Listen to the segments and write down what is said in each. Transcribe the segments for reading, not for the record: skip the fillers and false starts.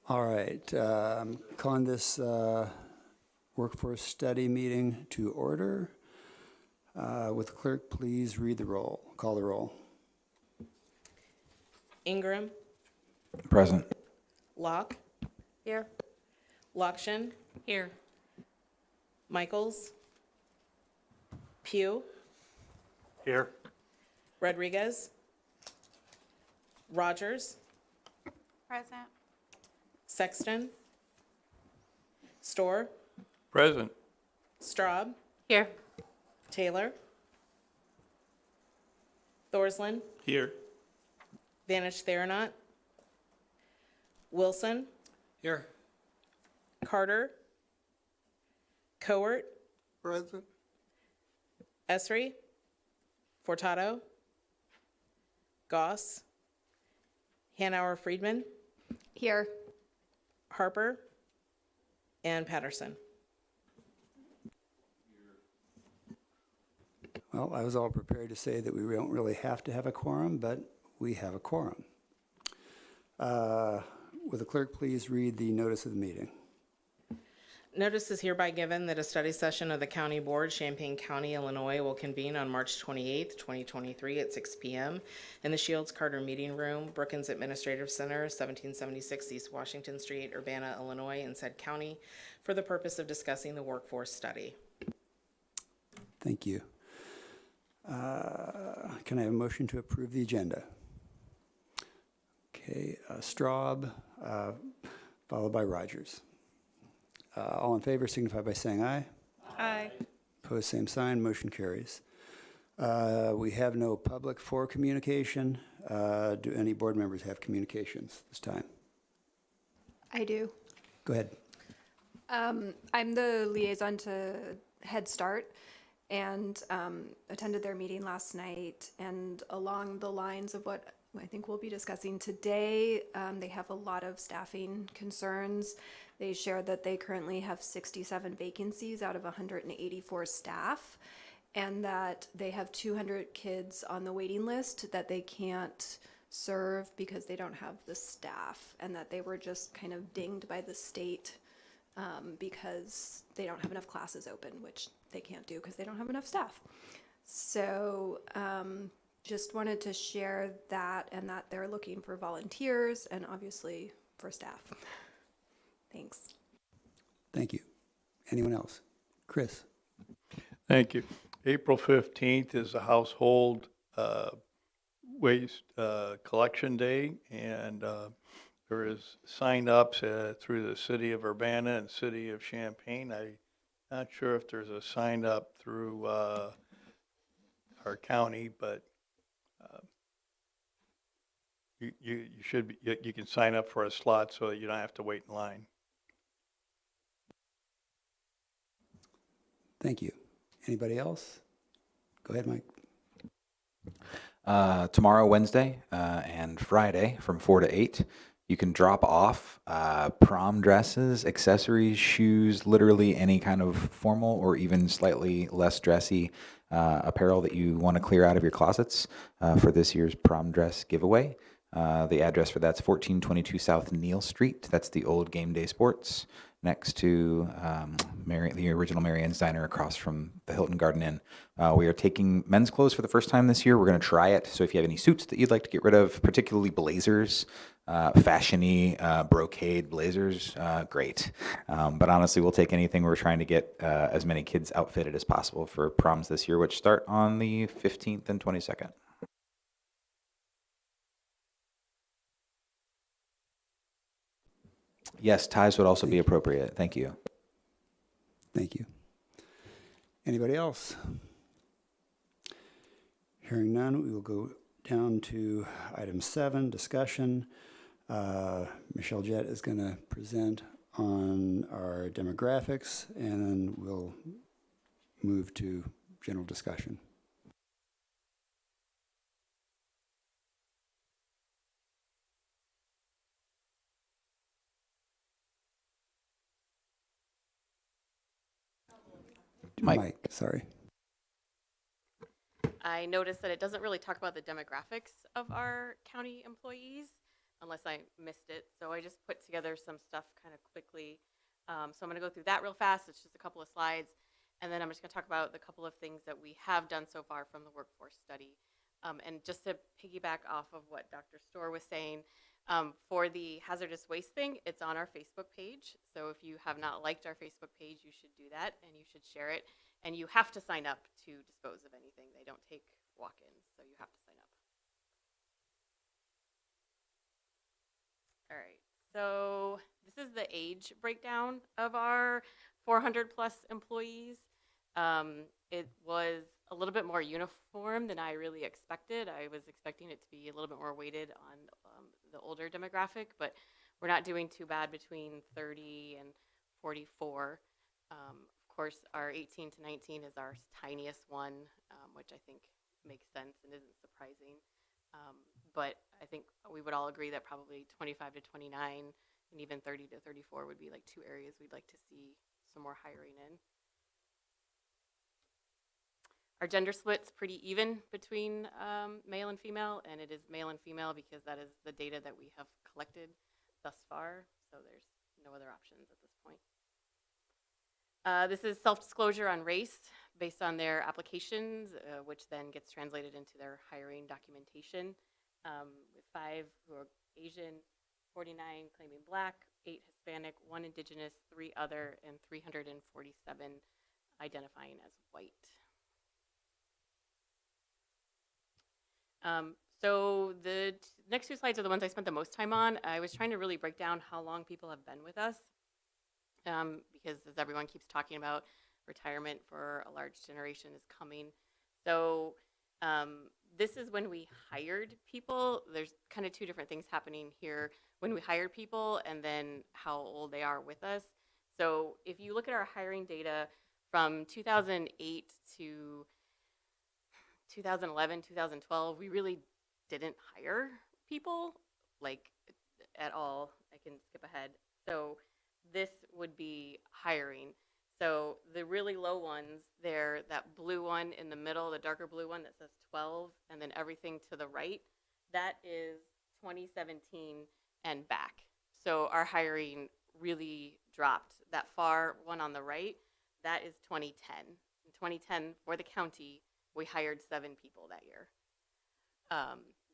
All right, calling this workforce study meeting to order. With the clerk, please read the roll, call the roll. Ingram, Present. Locke, Here. Lokshin, Here. Michaels, Pugh, Here. Rodriguez, Rogers, Present. Sexton, Storr, Present. Straub, Here. Taylor, Thorsland, Here. Vanish Theranot, Wilson, Here. Carter, Cowart, Present. Esri, Furtado, Goss, Hanauer Friedman, Here. Harper, and Patterson. Well, I was all prepared to say that we don't really have to have a quorum, but we have a quorum. Will the clerk please read the notice of the meeting? Notice is hereby given that a study session of the County Board, Champaign County, Illinois, will convene on March 28th, 2023 at 6 p.m. in the Shields Carter Meeting Room, Brookins Administrative Center, 1776 East Washington Street, Urbana, Illinois, in said county, for the purpose of discussing the workforce study. Thank you. Can I have a motion to approve the agenda? Okay, Straub, followed by Rogers. All in favor signify by saying aye. Aye. Opposed, same sign, motion carries. We have no public for communication. Do any board members have communications this time? I do. Go ahead. I'm the liaison to Head Start and attended their meeting last night. And along the lines of what I think we'll be discussing today, they have a lot of staffing concerns. They shared that they currently have 67 vacancies out of 184 staff, and that they have 200 kids on the waiting list that they can't serve because they don't have the staff, and that they were just kind of dinged by the state because they don't have enough classes open, which they can't do because they don't have enough staff. So just wanted to share that, and that they're looking for volunteers and obviously for staff. Thanks. Thank you. Anyone else? Chris? Thank you. April 15th is the household waste collection day, and there is sign-ups through the city of Urbana and city of Champaign. I'm not sure if there's a sign-up through our county, but you should be, you can sign up for a slot so that you don't have to wait in line. Thank you. Anybody else? Go ahead, Mike. Tomorrow, Wednesday, and Friday from 4 to 8, you can drop off prom dresses, accessories, shoes, literally any kind of formal or even slightly less dressy apparel that you want to clear out of your closets for this year's prom dress giveaway. The address for that's 1422 South Neal Street. That's the old Game Day Sports, next to the original Marianne's Diner across from the Hilton Garden Inn. We are taking men's clothes for the first time this year. We're going to try it. So if you have any suits that you'd like to get rid of, particularly blazers, fashion-y brocade blazers, great. But honestly, we'll take anything. We're trying to get as many kids outfitted as possible for proms this year, which start on the 15th and 22nd. Yes, ties would also be appropriate. Thank you. Thank you. Anybody else? Hearing none, we will go down to item 7, discussion. Michelle Jett is going to present on our demographics, and then we'll move to general discussion. Mike, sorry. I noticed that it doesn't really talk about the demographics of our county employees. unless I missed it. So I just put together some stuff kind of quickly. So I'm going to go through that real fast. It's just a couple of slides. And then I'm just going to talk about the couple of things that we have done so far from the workforce study. And just to piggyback off of what Dr. Storr was saying, for the hazardous waste thing, it's on our Facebook page. So if you have not liked our Facebook page, you should do that and you should share it. And you have to sign up to dispose of anything. They don't take walk-ins, so you have to sign up. All right, so this is the age breakdown of our 400 plus employees. It was a little bit more uniform than I really expected. I was expecting it to be a little bit more weighted on the older demographic, but we're not doing too bad between 30 and 44. Of course, our 18 to 19 is our tiniest one, which I think makes sense and isn't surprising. But I think we would all agree that probably 25 to 29 and even 30 to 34 would be like two areas we'd like to see some more hiring in. Our gender split's pretty even between male and female, and it is male and female because that is the data that we have collected thus far, so there's no other options at this point. This is self-disclosure on race based on their applications, which then gets translated into their hiring documentation. With 5 who are Asian, 49 claiming Black, 8 Hispanic, 1 Indigenous, 3 other, and 347 identifying as white. So the next 2 slides are the ones I spent the most time on. I was trying to really break down how long people have been with us, because as everyone keeps talking about, retirement for a large generation is coming. So this is when we hired people. There's kind of 2 different things happening here. When we hired people and then how old they are with us. So if you look at our hiring data from 2008 to 2011, 2012, we really didn't hire people, like, at all. I can skip ahead. So this would be hiring. So the really low ones there, that blue one in the middle, the darker blue one that says 12, and then everything to the right, that is 2017 and back. So our hiring really dropped. That far one on the right, that is 2010. In 2010, for the county, we hired 7 people that year.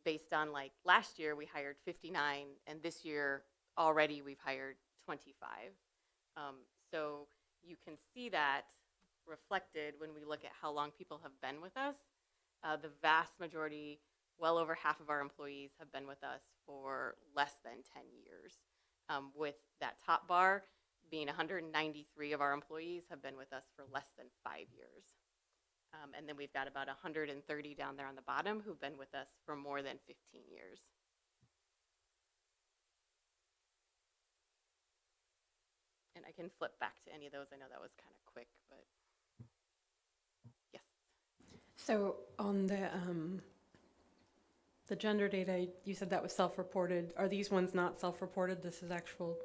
Based on, like, last year we hired 59, and this year already we've hired 25. So you can see that reflected when we look at how long people have been with us. The vast majority, well over half of our employees have been with us for less than 10 years. With that top bar being 193 of our employees have been with us for less than 5 years. And then we've got about 130 down there on the bottom who've been with us for more than 15 years. And I can flip back to any of those. I know that was kind of quick, but yes. So on the gender data, you said that was self-reported. Are these ones not self-reported? This is actual.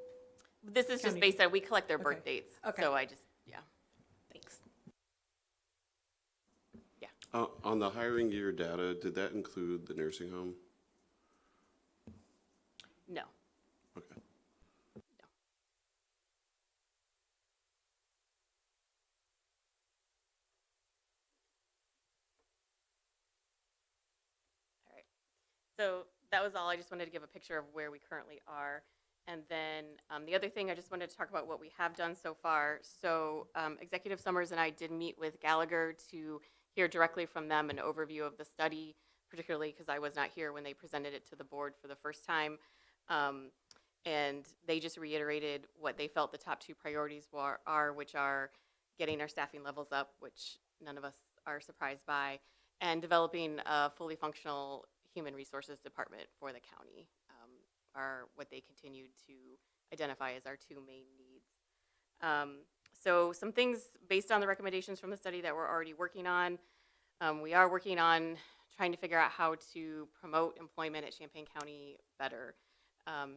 This is just County. based on, we collect their birth Okay. dates. Okay. So I just, yeah. Thanks. On the hiring year data, did that include the nursing home? No. Okay. All right. So that was all. I just wanted to give a picture of where we currently are. And then the other thing, I just wanted to talk about what we have done so far. So Executive Summers and I did meet with Gallagher to hear directly from them an overview of the study, particularly because I was not here when they presented it to the board for the first time. And they just reiterated what they felt the top 2 priorities are, which are getting our staffing levels up, which none of us are surprised by, and developing a fully functional human resources department for the county, are what they continued to identify as our 2 main needs. So some things based on the recommendations from the study that we're already working on. We are working on trying to figure out how to promote employment at Champaign County better,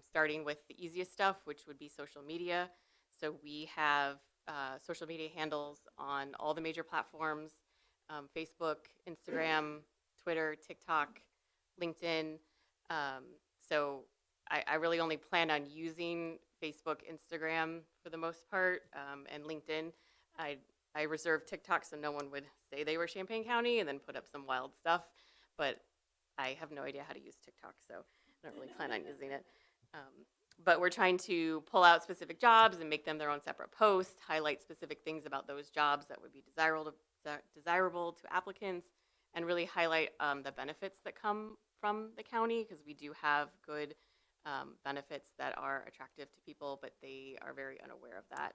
starting with the easiest stuff, which would be social media. So we have social media handles on all the major platforms, Facebook, Instagram, Twitter, TikTok, LinkedIn. So I really only plan on using Facebook, Instagram for the most part, and LinkedIn. I reserved TikTok so no one would say they were Champaign County and then put up some wild stuff, but I have no idea how to use TikTok, so I don't really plan on using it. But we're trying to pull out specific jobs and make them their own separate posts, highlight specific things about those jobs that would be desirable to applicants, and really highlight the benefits that come from the county, because we do have good benefits that are attractive to people, but they are very unaware of that.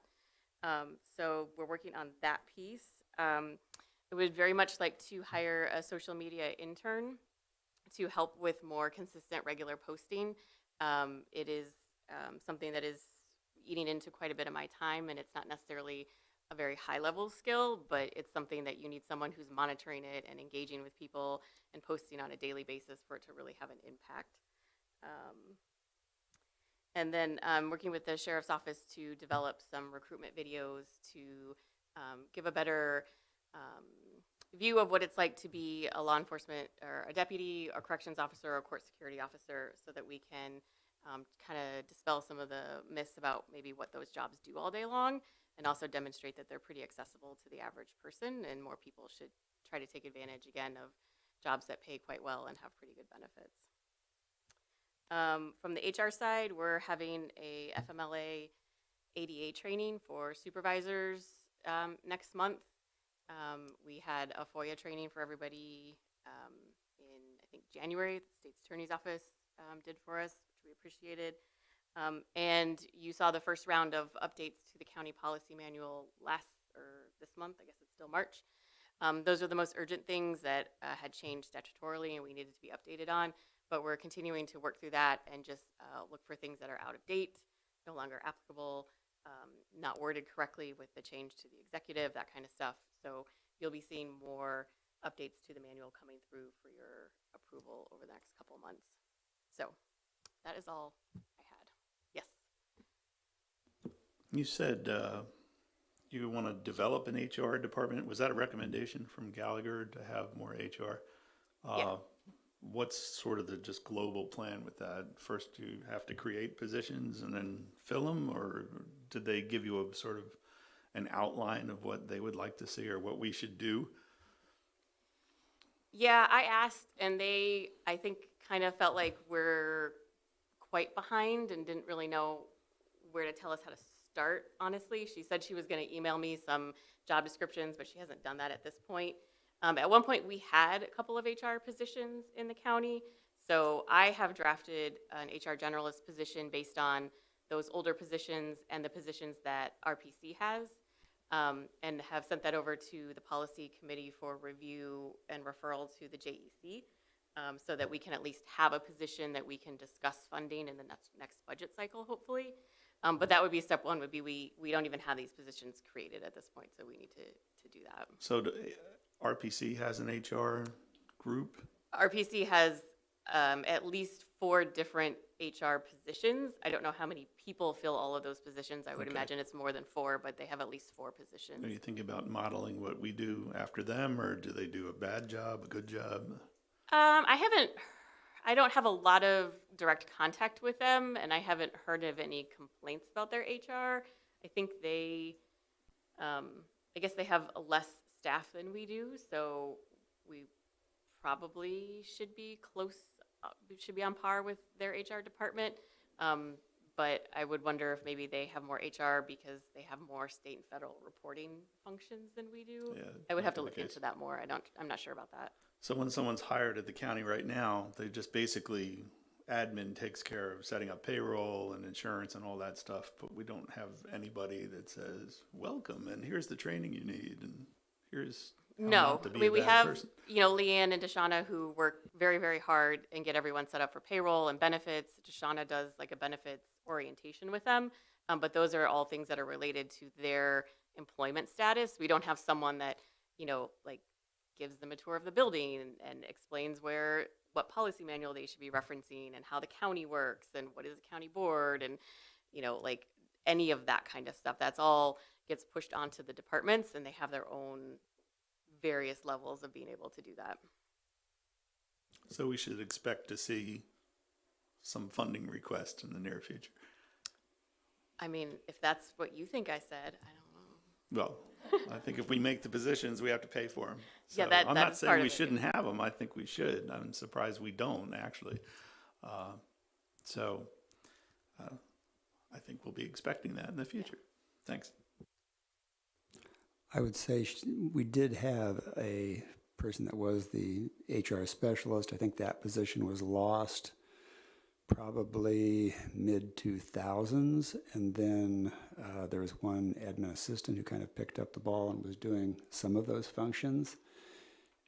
So we're working on that piece. I would very much like to hire a social media intern to help with more consistent, regular posting. It is something that is eating into quite a bit of my time, and it's not necessarily a very high level skill, but it's something that you need someone who's monitoring it and engaging with people and posting on a daily basis for it to really have an impact. And then working with the sheriff's office to develop some recruitment videos to give a better view of what it's like to be a law enforcement or a deputy or corrections officer or court security officer, so that we can kind of dispel some of the myths about maybe what those jobs do all day long, and also demonstrate that they're pretty accessible to the average person, and more people should try to take advantage again of jobs that pay quite well and have pretty good benefits. From the HR side, we're having a FMLA ADA training for supervisors next month. We had a FOIA training for everybody in, I think, January. The state's attorney's office did for us, which we appreciated. And you saw the first round of updates to the county policy manual this month. I guess it's still March. Those are the most urgent things that had changed statutorily and we needed to be updated on. But we're continuing to work through that and just look for things that are out of date, no longer applicable, not worded correctly with the change to the executive, that kind of stuff. So you'll be seeing more updates to the manual coming through for your approval over the next couple of months. So that is all I had. Yes. You said you want to develop an HR department. Was that a recommendation from Gallagher to have more HR? Yeah. What's sort of the just global plan with that? First, you have to create positions and then fill them, or did they give you a sort of an outline of what they would like to see or what we should do? Yeah, I asked, and they, I think, kind of felt like we're quite behind and didn't really know where to tell us how to start, honestly. She said she was going to email me some job descriptions, but she hasn't done that at this point. At one point, we had a couple of HR positions in the county, so I have drafted an HR generalist position based on those older positions and the positions that RPC has, and have sent that over to the policy committee for review and referral to the JEC, so that we can at least have a position that we can discuss funding in the next budget cycle, hopefully. But that would be step one, would be we don't even have these positions created at this point, so we need to do that. So RPC has an HR group? RPC has at least 4 different HR positions. I don't know how many people fill all of those positions. I would imagine it's more than 4, but they have at least 4 positions. Are you thinking about modeling what we do after them, or do they do a bad job, a good job? I don't have a lot of direct contact with them, and I haven't heard of any complaints about their HR. I think I guess they have less staff than we do, so we probably should be on par with their HR department. But I would wonder if maybe they have more HR because they have more state and federal reporting functions than we do. Yeah, I would have to might be look the case. into that more. I'm not sure about that. So when someone's hired at the county right now, they just basically, admin takes care of setting up payroll and insurance and all that stuff, but we don't have anybody that says, welcome, and here's the training you need, and here's how No, not to I be mean, a we bad have, person. Leanne and Deshauna who work very, very hard and get everyone set up for payroll and benefits. Deshauna does like a benefits orientation with them, but those are all things that are related to their employment status. We don't have someone that, like gives them a tour of the building and explains what policy manual they should be referencing and how the county works and what is a county board and, like any of that kind of stuff. That's all gets pushed onto the departments, and they have their own various levels of being able to do that. So we should expect to see some funding request in the near future. I mean, if that's what you think I said, I don't know. Well, I think if we make the positions, we have to pay for them. Yeah, I'm not that's saying part we of it. shouldn't have them. I think we should. I'm surprised we don't, actually. So I think we'll be expecting that in the future. Thanks. I would say we did have a person that was the HR specialist. I think that position was lost probably mid-2000s. And then there was one admin assistant who kind of picked up the ball and was doing some of those functions.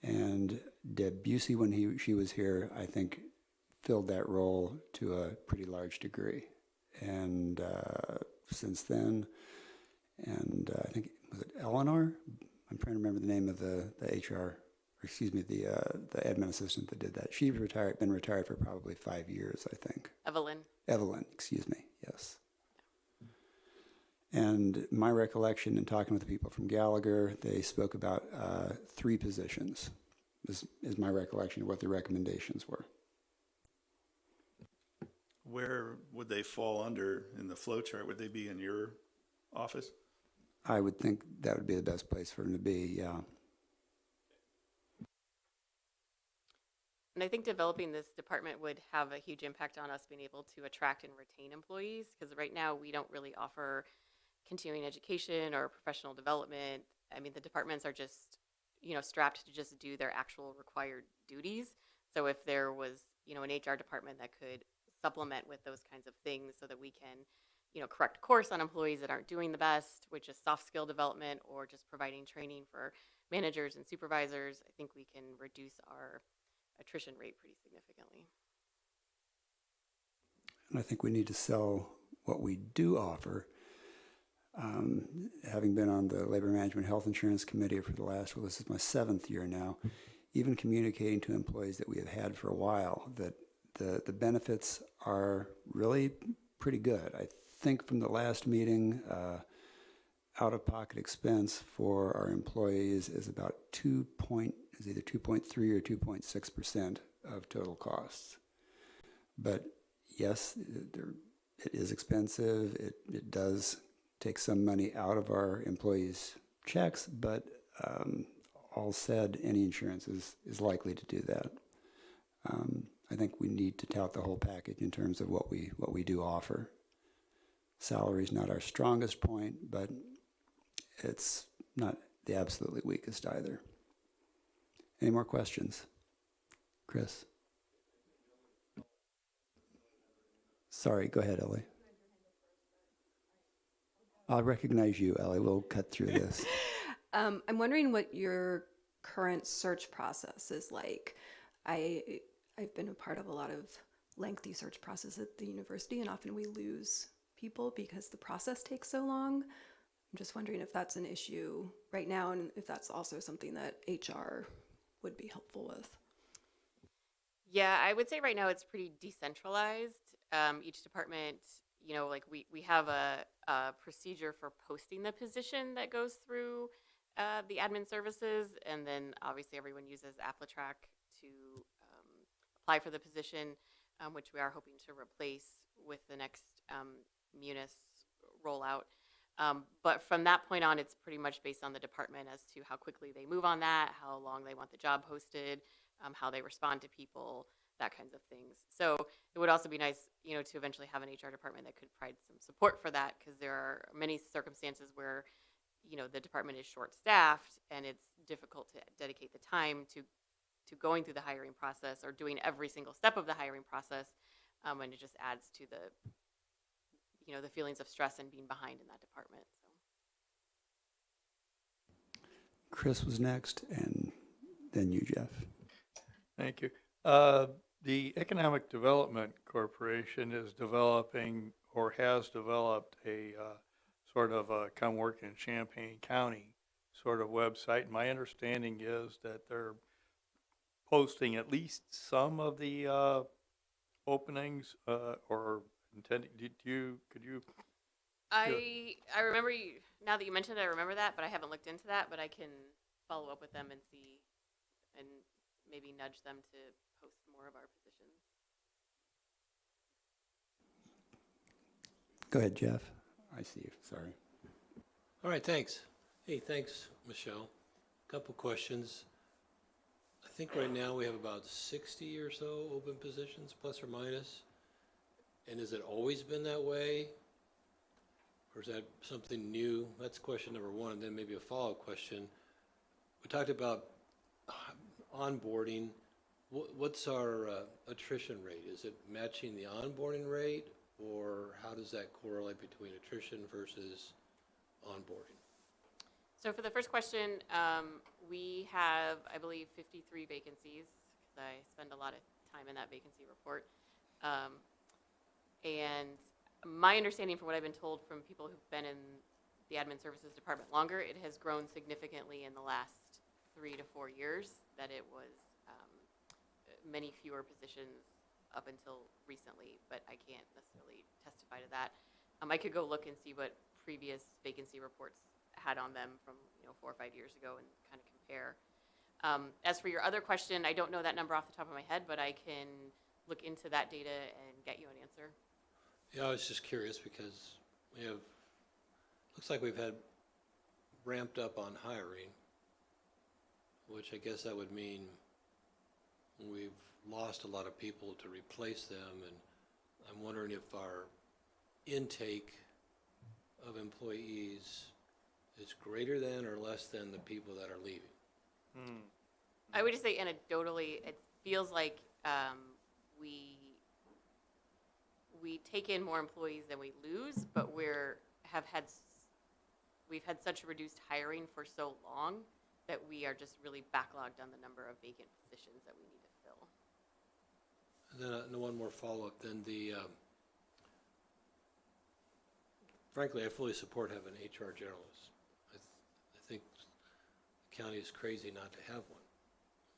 And Deb Busey, when she was here, I think filled that role to a pretty large degree. And since then, and I think, was it Eleanor? I'm trying to remember the name of the HR, the admin assistant that did that. She's been retired for probably 5 years, I think. Evelyn, excuse me, yes. And my recollection in talking with the people from Gallagher, they spoke about 3 positions, is my recollection of what the recommendations were. Where would they fall under in the flow chart? Would they be in your office? I would think that would be the best place for them to be, yeah. And I think developing this department would have a huge impact on us being able to attract and retain employees, because right now we don't really offer continuing education or professional development. I mean, the departments are just, strapped to just do their actual required duties. So if there was, an HR department that could supplement with those kinds of things so that we can, correct course on employees that aren't doing the best, which is soft skill development or just providing training for managers and supervisors, I think we can reduce our attrition rate pretty significantly. And I think we need to sell what we do offer. Having been on the Labor Management Health Insurance Committee for the last, this is my 7th year now, even communicating to employees that we have had for a while that the benefits are really pretty good. I think from the last meeting, out-of-pocket expense for our employees is about either 2.3 or 2.6% of total costs. But yes, it is expensive. It does take some money out of our employees' checks, but all said, any insurance is likely to do that. I think we need to tout the whole package in terms of what we do offer. Salary is not our strongest point, but it's not the absolutely weakest either. Any more questions? Chris? Sorry, go ahead, Ellie. I'll recognize you, Ellie. We'll cut through this. I'm wondering what your current search process is like. I've been a part of a lot of lengthy search process at the university, and often we lose people because the process takes so long. I'm just wondering if that's an issue right now, and if that's also something that HR would be helpful with. Yeah, I would say right now it's pretty decentralized. Each department, we have a procedure for posting the position that goes through the admin services, and then obviously everyone uses Applitrack to apply for the position, which we are hoping to replace with the next Munis rollout. But from that point on, it's pretty much based on the department as to how quickly they move on that, how long they want the job posted, how they respond to people, that kinds of things. So it would also be nice, to eventually have an HR department that could provide some support for that, because there are many circumstances where, the department is short-staffed and it's difficult to dedicate the time to going through the hiring process or doing every single step of the hiring process, and it just adds to the the feelings of stress and being behind in that department. So. Chris was next, and then you, Jeff. Thank you. The Economic Development Corporation is developing or has developed a sort of a come work in Champaign County sort of website. My understanding is that they're posting at least some of the openings or intending. Could you? I remember you, now that you mentioned it, I remember that, but I haven't looked into that, but I can follow up with them and see and maybe nudge them to post more of our positions. Go ahead, Jeff. I see you, sorry. All right, thanks. Hey, thanks, Michelle. Couple questions. I think right now we have about 60 or so open positions, plus or minus. And has it always been that way? Or is that something new? That's question number one. And then maybe a follow-up question. We talked about onboarding. What's our attrition rate? Is it matching the onboarding rate? Or how does that correlate between attrition versus onboarding? So for the first question, we have, I believe, 53 vacancies, because I spend a lot of time in that vacancy report. And my understanding from what I've been told from people who've been in the admin services department longer, it has grown significantly in the last 3 to 4 years, that it was many fewer positions up until recently, but I can't necessarily testify to that. I could go look and see what previous vacancy reports had on them from 4 or 5 years ago and kind of compare. As for your other question, I don't know that number off the top of my head, but I can look into that data and get you an answer. Yeah, I was just curious because we have, looks like we've had ramped up on hiring, which I guess that would mean we've lost a lot of people to replace them, and I'm wondering if our intake of employees is greater than or less than the people that are leaving. I would just say anecdotally, it feels like we take in more employees than we lose, but we've had such reduced hiring for so long that we are just really backlogged on the number of vacant positions that we need to fill. And then one more follow-up, then frankly, I fully support having an HR generalist. I think the county is crazy not to have one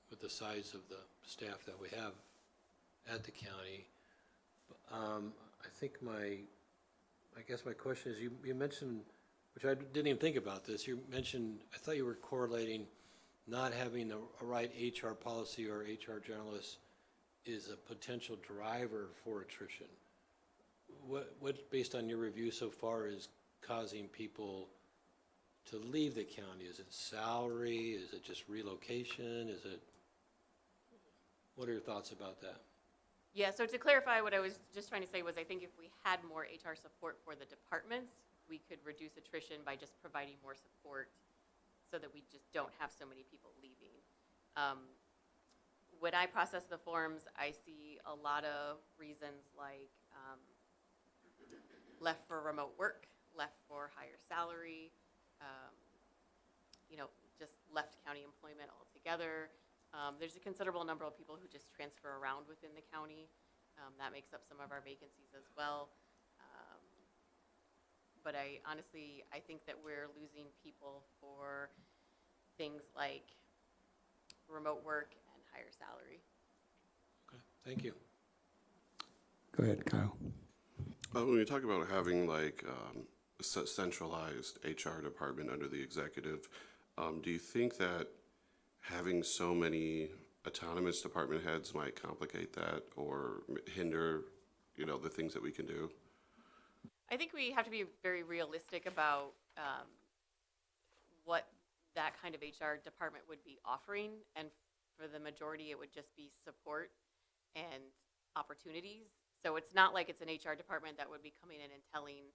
with the size of the staff that we have at the county. I guess my question is, you mentioned, which I didn't even think about this, you mentioned, I thought you were correlating not having a right HR policy or HR generalist is a potential driver for attrition. What, based on your review so far, is causing people to leave the county? Is it salary? Is it just relocation? What are your thoughts about that? Yeah, so to clarify, what I was just trying to say was I think if we had more HR support for the departments, we could reduce attrition by just providing more support so that we just don't have so many people leaving. When I process the forms, I see a lot of reasons like left for remote work, left for higher salary, just left county employment altogether. There's a considerable number of people who just transfer around within the county. That makes up some of our vacancies as well. But I think that we're losing people for things like remote work and higher salary. Okay, thank you. Go ahead, Kyle. When you talk about having like a centralized HR department under the executive, do you think that having so many autonomous department heads might complicate that or hinder, the things that we can do? I think we have to be very realistic about what that kind of HR department would be offering, and for the majority it would just be support and opportunities. So it's not like it's an HR department that would be coming in and telling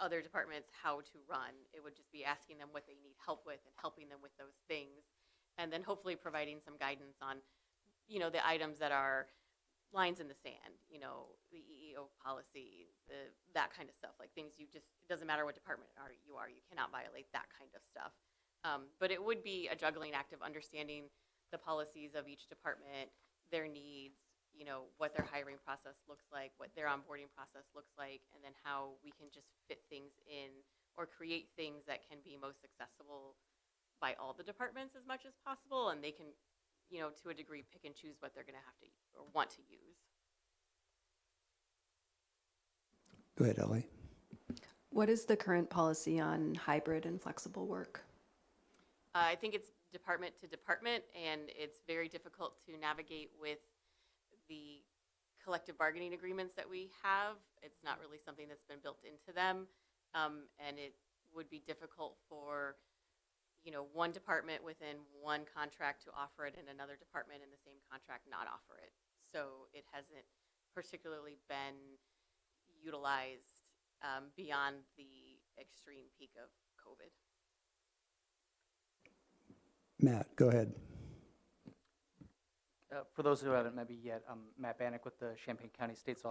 other departments how to run. It would just be asking them what they need help with and helping them with those things, and then hopefully providing some guidance on the items that are lines in the sand, the EEO policy, that kind of stuff, like things it doesn't matter what department you cannot violate that kind of stuff. But it would be a juggling act of understanding the policies of each department, their needs, what their hiring process looks like, what their onboarding process looks like, and then how we can just fit things in or create things that can be most accessible by all the departments as much as possible, and they can, to a degree, pick and choose what they're going to have to or want to use. Go ahead, Ellie. What is the current policy on hybrid and flexible work? I think it's department to department, and it's very difficult to navigate with the collective bargaining agreements that we have. It's not really something that's been built into them. And it would be difficult for, one department within one contract to offer it and another department in the same contract not offer it. So it hasn't particularly been utilized beyond the extreme peak of COVID. Matt, go ahead. For those who haven't met me yet, I'm Matt Bannock with the Champaign County State's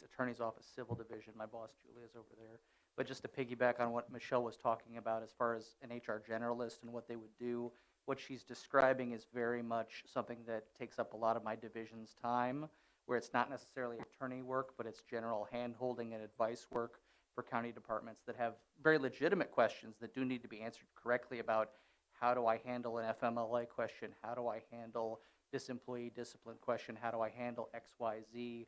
Attorney's Office Civil Division. My boss, Julia, is over there. But just to piggyback on what Michelle was talking about as far as an HR generalist and what they would do, what she's describing is very much something that takes up a lot of my division's time, where it's not necessarily attorney work, but it's general hand-holding and advice work for county departments that have very legitimate questions that do need to be answered correctly about how do I handle an FMLA question, how do I handle this employee discipline question, how do I handle X, Y, Z,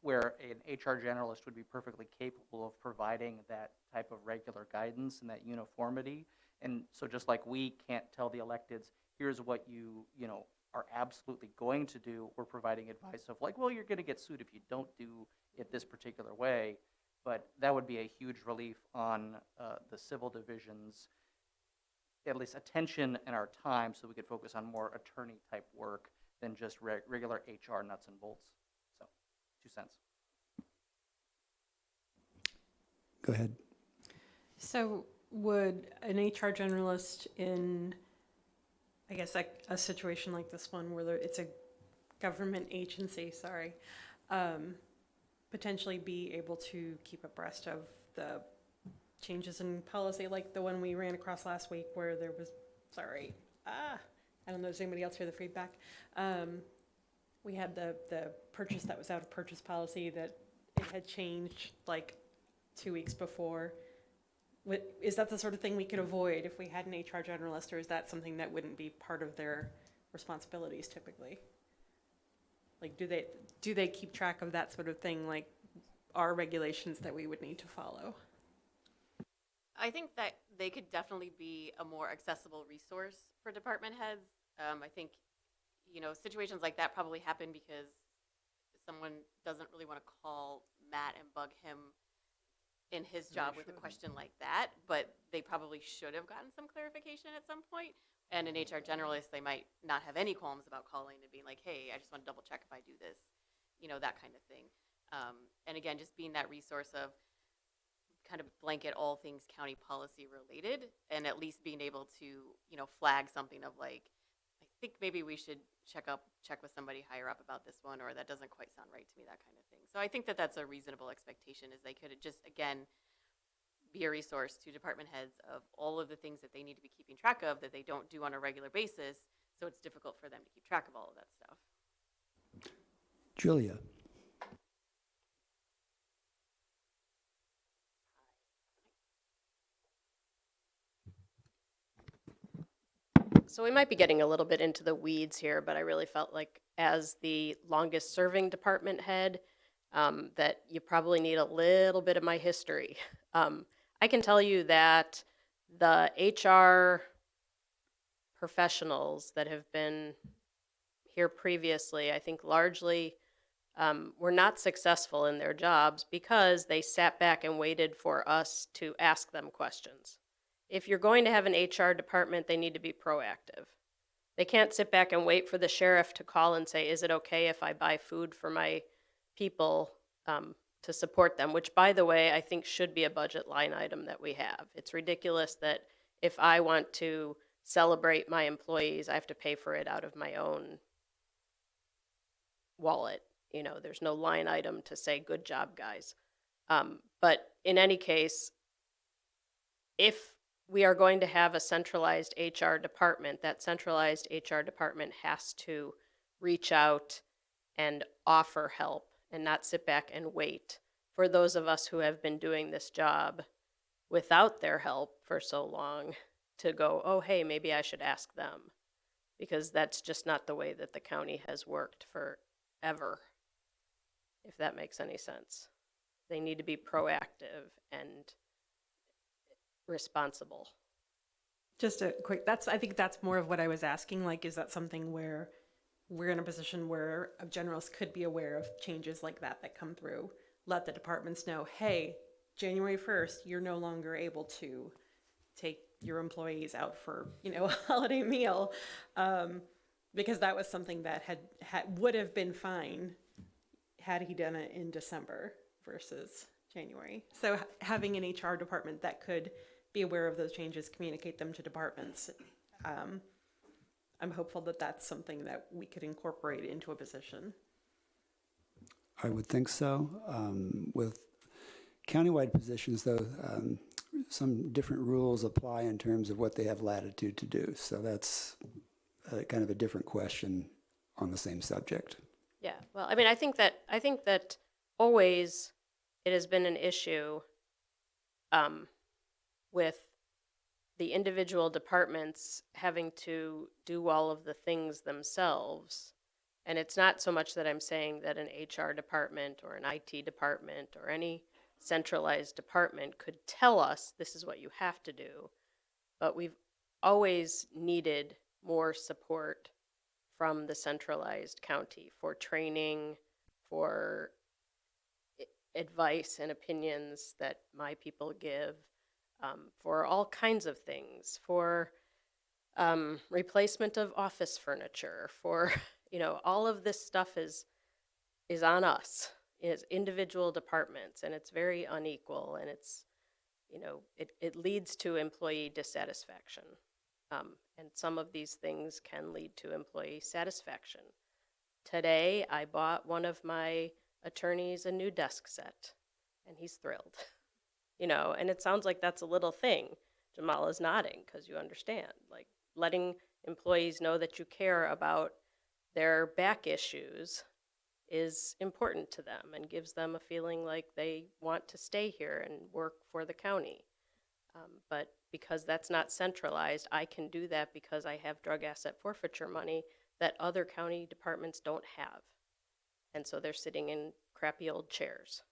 where an HR generalist would be perfectly capable of providing that type of regular guidance and that uniformity. And so just like we can't tell the electeds, here's what you are absolutely going to do, we're providing advice of like, well, you're going to get sued if you don't do it this particular way. But that would be a huge relief on the civil division's at least attention and our time, so we could focus on more attorney type work than just regular HR nuts and bolts. So 2 cents. Go ahead. So would an HR generalist in, I guess, like a situation like this one where it's a government agency, potentially be able to keep abreast of the changes in policy, like the one we ran across last week where there was, I don't know, does anybody else hear the feedback? We had the purchase that was out of purchase policy that it had changed like 2 weeks before. Is that the sort of thing we could avoid if we had an HR generalist, or is that something that wouldn't be part of their responsibilities typically? Like, do they keep track of that sort of thing, like our regulations that we would need to follow? I think that they could definitely be a more accessible resource for department heads. I think, situations like that probably happen because someone doesn't really want to call Matt and bug him in his job with a question like that, but they probably should have gotten some clarification at some point. And an HR generalist, they might not have any qualms about calling and being like, hey, I just want to double check if I do this, that kind of thing. And again, just being that resource of kind of blanket all things county policy related, and at least being able to, flag something of like, I think maybe we should check with somebody higher up about this one, or that doesn't quite sound right to me, that kind of thing. So I think that that's a reasonable expectation, is they could just, again, be a resource to department heads of all of the things that they need to be keeping track of that they don't do on a regular basis, so it's difficult for them to keep track of all of that stuff. Julia. So we might be getting a little bit into the weeds here, but I really felt like as the longest serving department head, that you probably need a little bit of my history. I can tell you that the HR professionals that have been here previously, I think largely were not successful in their jobs because they sat back and waited for us to ask them questions. If you're going to have an HR department, they need to be proactive. They can't sit back and wait for the sheriff to call and say, is it okay if I buy food for my people to support them? Which, by the way, I think should be a budget line item that we have. It's ridiculous that if I want to celebrate my employees, I have to pay for it out of my own wallet. There's no line item to say, good job, guys. But in any case, if we are going to have a centralized HR department, that centralized HR department has to reach out and offer help and not sit back and wait for those of us who have been doing this job without their help for so long to go, oh, hey, maybe I should ask them, because that's just not the way that the county has worked forever, if that makes any sense. They need to be proactive and responsible. Just a quick, I think that's more of what I was asking, like, is that something where we're in a position where a generalist could be aware of changes like that come through. Let the departments know, hey, January 1st, you're no longer able to take your employees out for, a holiday meal. Because that was something that would have been fine had he done it in December versus January. So having an HR department that could be aware of those changes, communicate them to departments, I'm hopeful that that's something that we could incorporate into a position. I would think so. With countywide positions, though, some different rules apply in terms of what they have latitude to do. So that's kind of a different question on the same subject. Yeah, well, I mean, I think that always it has been an issue with the individual departments having to do all of the things themselves. And it's not so much that I'm saying that an HR department or an IT department or any centralized department could tell us this is what you have to do, but we've always needed more support from the centralized county for training, for advice and opinions that my people give, for all kinds of things, for replacement of office furniture, for, all of this stuff is on us as individual departments, and it's very unequal, and it's, it leads to employee dissatisfaction. And some of these things can lead to employee satisfaction. Today, I bought one of my attorneys a new desk set, and he's thrilled. And it sounds like that's a little thing. Jamal is nodding because you understand. Like, letting employees know that you care about their back issues is important to them and gives them a feeling like they want to stay here and work for the county. But because that's not centralized, I can do that because I have drug asset forfeiture money that other county departments don't have. And so they're sitting in crappy old chairs.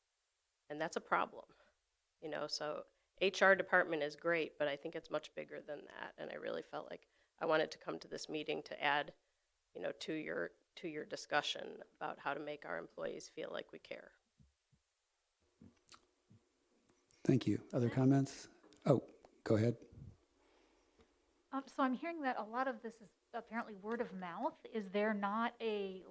And that's a problem. So HR department is great, but I think it's much bigger than that. And I really felt like I wanted to come to this meeting to add, to your discussion about how to make our employees feel like we care. Thank you. Other comments? Oh, go ahead. So I'm hearing that a lot of this is apparently word of mouth. Is there not a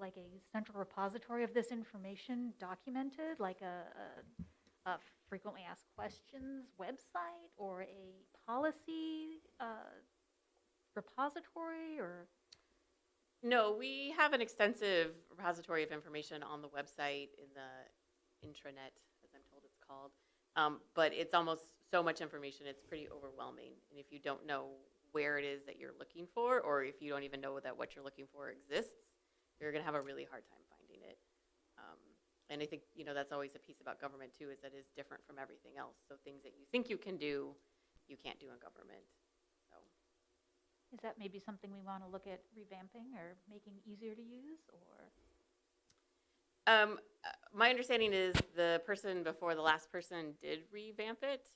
central repository of this information documented, like a frequently asked questions website or a policy repository or? No, we have an extensive repository of information on the website in the intranet, as I'm told it's called. But it's almost so much information, it's pretty overwhelming. And if you don't know where it is that you're looking for, or if you don't even know that what you're looking for exists, you're going to have a really hard time finding it. And I think, that's always a piece about government too, is that it's different from everything else. So things that you think you can do, you can't do in government. So. Is that maybe something we want to look at revamping or making easier to use, or? My understanding is the person before the last person did revamp it.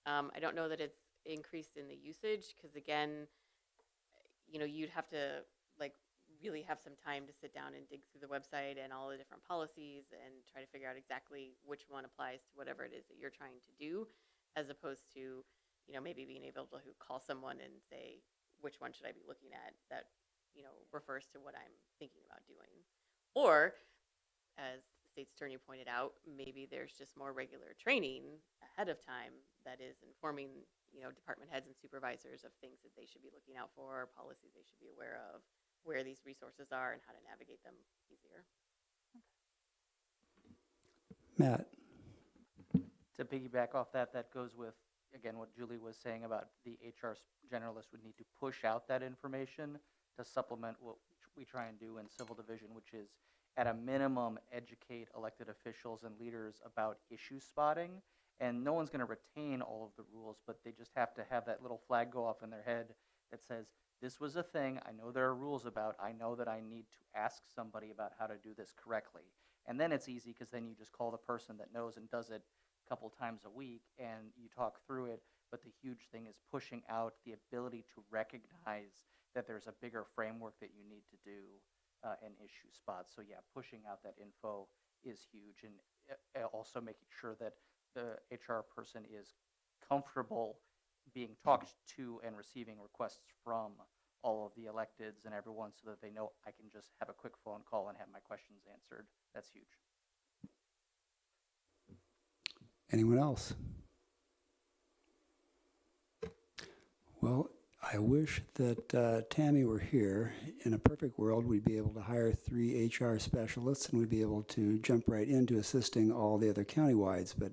I don't know that it's increased in the usage because, again, you'd have to really have some time to sit down and dig through the website and all the different policies and try to figure out exactly which one applies to whatever it is that you're trying to do, as opposed to, maybe being able to call someone and say, which one should I be looking at that, refers to what I'm thinking about doing. Or, as the state's attorney pointed out, maybe there's just more regular training ahead of time that is informing, department heads and supervisors of things that they should be looking out for, policies they should be aware of, where these resources are, and how to navigate them easier. Matt. To piggyback off that, that goes with, again, what Julie was saying about the HR generalist would need to push out that information to supplement what we try and do in civil division, which is at a minimum educate elected officials and leaders about issue spotting. And no one's going to retain all of the rules, but they just have to have that little flag go off in their head that says, this was a thing I know there are rules about. I know that I need to ask somebody about how to do this correctly. And then it's easy because then you just call the person that knows and does it a couple times a week and you talk through it. But the huge thing is pushing out the ability to recognize that there's a bigger framework that you need to do and issue spots. So yeah, pushing out that info is huge, and also making sure that the HR person is comfortable being talked to and receiving requests from all of the electeds and everyone, so that they know I can just have a quick phone call and have my questions answered. That's huge. Anyone else? Well, I wish that Tammy were here. In a perfect world, we'd be able to hire 3 HR specialists and we'd be able to jump right into assisting all the other countywides. But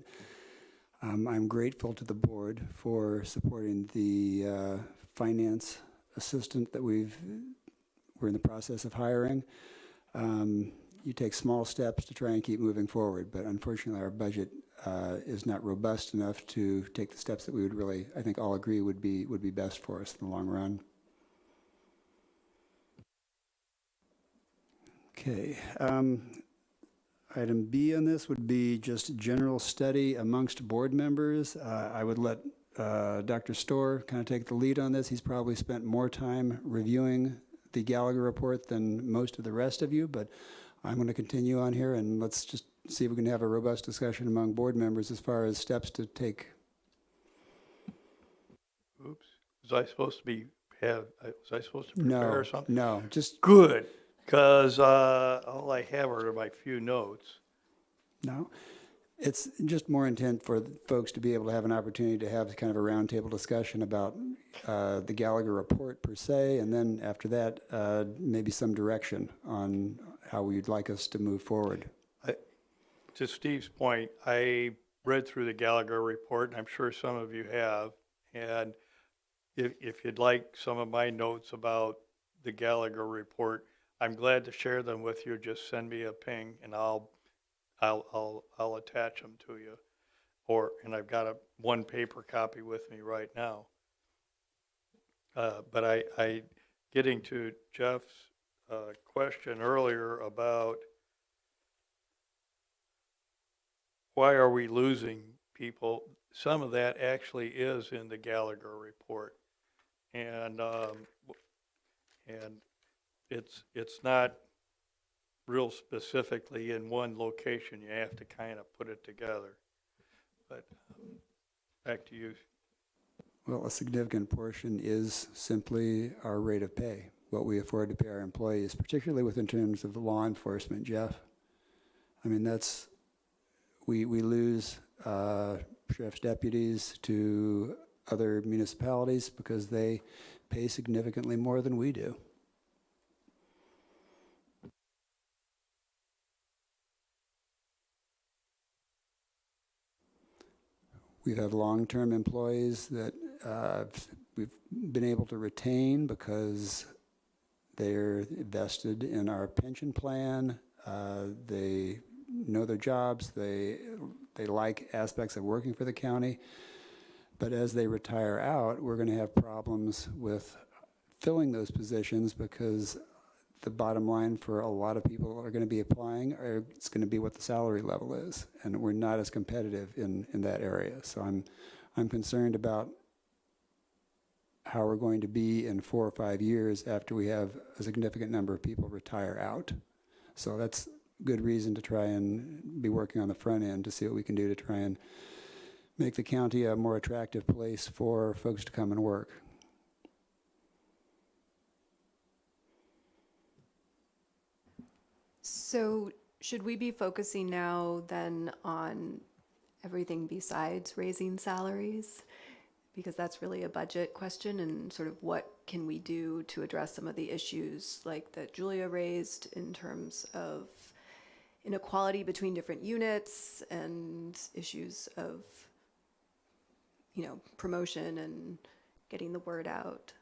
I'm grateful to the board for supporting the finance assistant that we're in the process of hiring. You take small steps to try and keep moving forward, but unfortunately our budget is not robust enough to take the steps that we would really, I think, all agree would be best for us in the long run. Okay. Item B on this would be just general study amongst board members. I would let Dr. Storr kind of take the lead on this. He's probably spent more time reviewing the Gallagher report than most of the rest of you, but I'm going to continue on here, and let's just see if we can have a robust discussion among board members as far as steps to take. Oops. Was I supposed to prepare something? No, just Good, because all I have are my few notes. no. It's just more intent for the folks to be able to have an opportunity to have kind of a roundtable discussion about the Gallagher report per se, and then after that, maybe some direction on how we'd like us to move forward. To Steve's point, I read through the Gallagher report, and I'm sure some of you have, and if you'd like some of my notes about the Gallagher report, I'm glad to share them with you. Just send me a ping, and I'll attach them to you. And I've got one paper copy with me right now. But I getting to Jeff's question earlier about why are we losing people, some of that actually is in the Gallagher report. And it's not real specifically in one location. You have to kind of put it together. But back to you. Well, a significant portion is simply our rate of pay, what we afford to pay our employees, particularly within terms of law enforcement, Jeff. I mean, we lose sheriff's deputies to other municipalities because they pay significantly more than we do. We've had long-term employees that we've been able to retain because they're vested in our pension plan. They know their jobs. They like aspects of working for the county. But as they retire out, we're going to have problems with filling those positions because the bottom line for a lot of people are going to be applying, or it's going to be what the salary level is, and we're not as competitive in that area. So I'm concerned about how we're going to be in 4 or 5 years after we have a significant number of people retire out. So that's good reason to try and be working on the front end to see what we can do to try and make the county a more attractive place for folks to come and work. So should we be focusing now then on everything besides raising salaries? Because that's really a budget question, and sort of what can we do to address some of the issues like that Julia raised in terms of inequality between different units and issues of, promotion and getting the word out?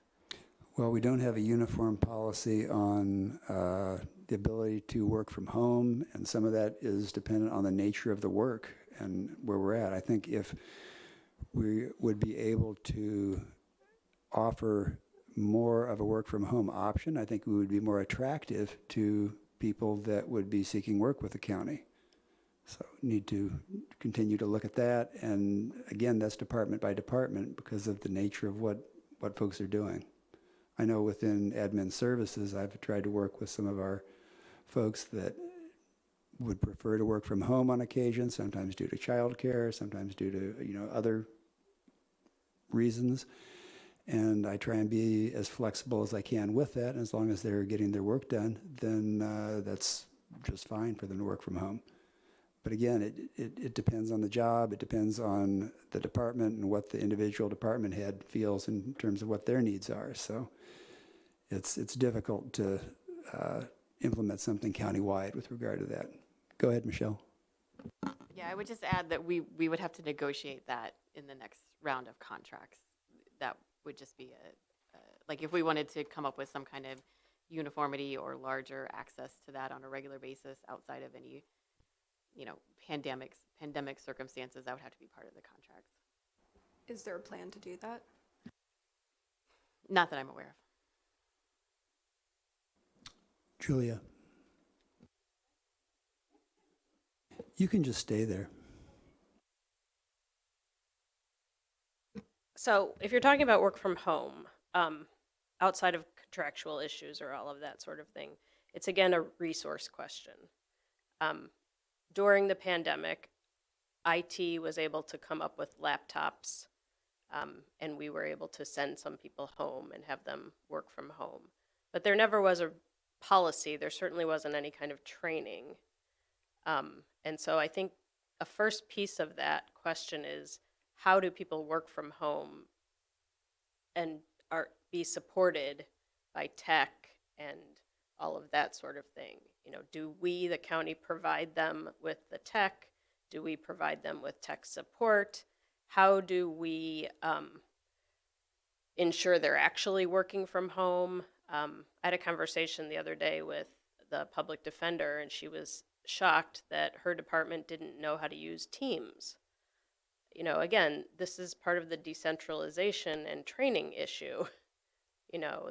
Well, we don't have a uniform policy on the ability to work from home, and some of that is dependent on the nature of the work and where we're at. I think if we would be able to offer more of a work from home option, I think we would be more attractive to people that would be seeking work with the county. So need to continue to look at that. And again, that's department by department because of the nature of what folks are doing. I know within admin services, I've tried to work with some of our folks that would prefer to work from home on occasion, sometimes due to childcare, sometimes due to, other reasons. And I try and be as flexible as I can with that. And as long as they're getting their work done, then that's just fine for them to work from home. But again, it depends on the job. It depends on the department and what the individual department head feels in terms of what their needs are. So it's difficult to implement something countywide with regard to that. Go ahead, Michelle. Yeah, I would just add that we would have to negotiate that in the next round of contracts. That would just be like if we wanted to come up with some kind of uniformity or larger access to that on a regular basis outside of any, pandemic circumstances, that would have to be part of the contracts. Is there a plan to do that? Not that I'm aware of. Julia. You can just stay there. So if you're talking about work from home, outside of contractual issues or all of that sort of thing, it's again a resource question. During the pandemic, IT was able to come up with laptops, and we were able to send some people home and have them work from home. But there never was a policy. There certainly wasn't any kind of training. And so I think a first piece of that question is, how do people work from home and be supported by tech and all of that sort of thing? Do we, the county, provide them with the tech? Do we provide them with tech support? How do we ensure they're actually working from home? I had a conversation the other day with the public defender, and she was shocked that her department didn't know how to use Teams. Again, this is part of the decentralization and training issue,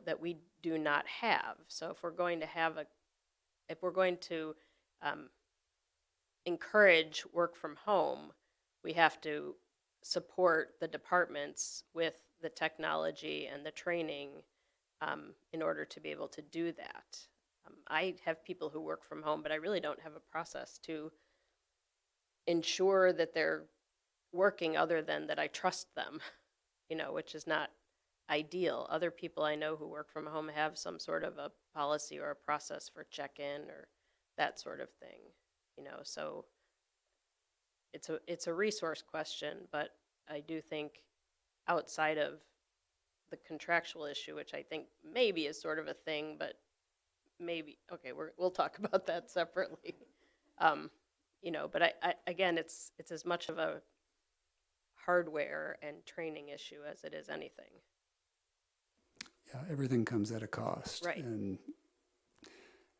that we do not have. So if we're going to encourage work from home, we have to support the departments with the technology and the training in order to be able to do that. I have people who work from home, but I really don't have a process to ensure that they're working other than that I trust them, which is not ideal. Other people I know who work from home have some sort of a policy or a process for check-in or that sort of thing, so it's a resource question, but I do think outside of the contractual issue, which I think maybe is sort of a thing, but maybe, okay, we'll talk about that separately. But I again, it's as much of a hardware and training issue as it is anything. Yeah, everything comes at a cost. Right. And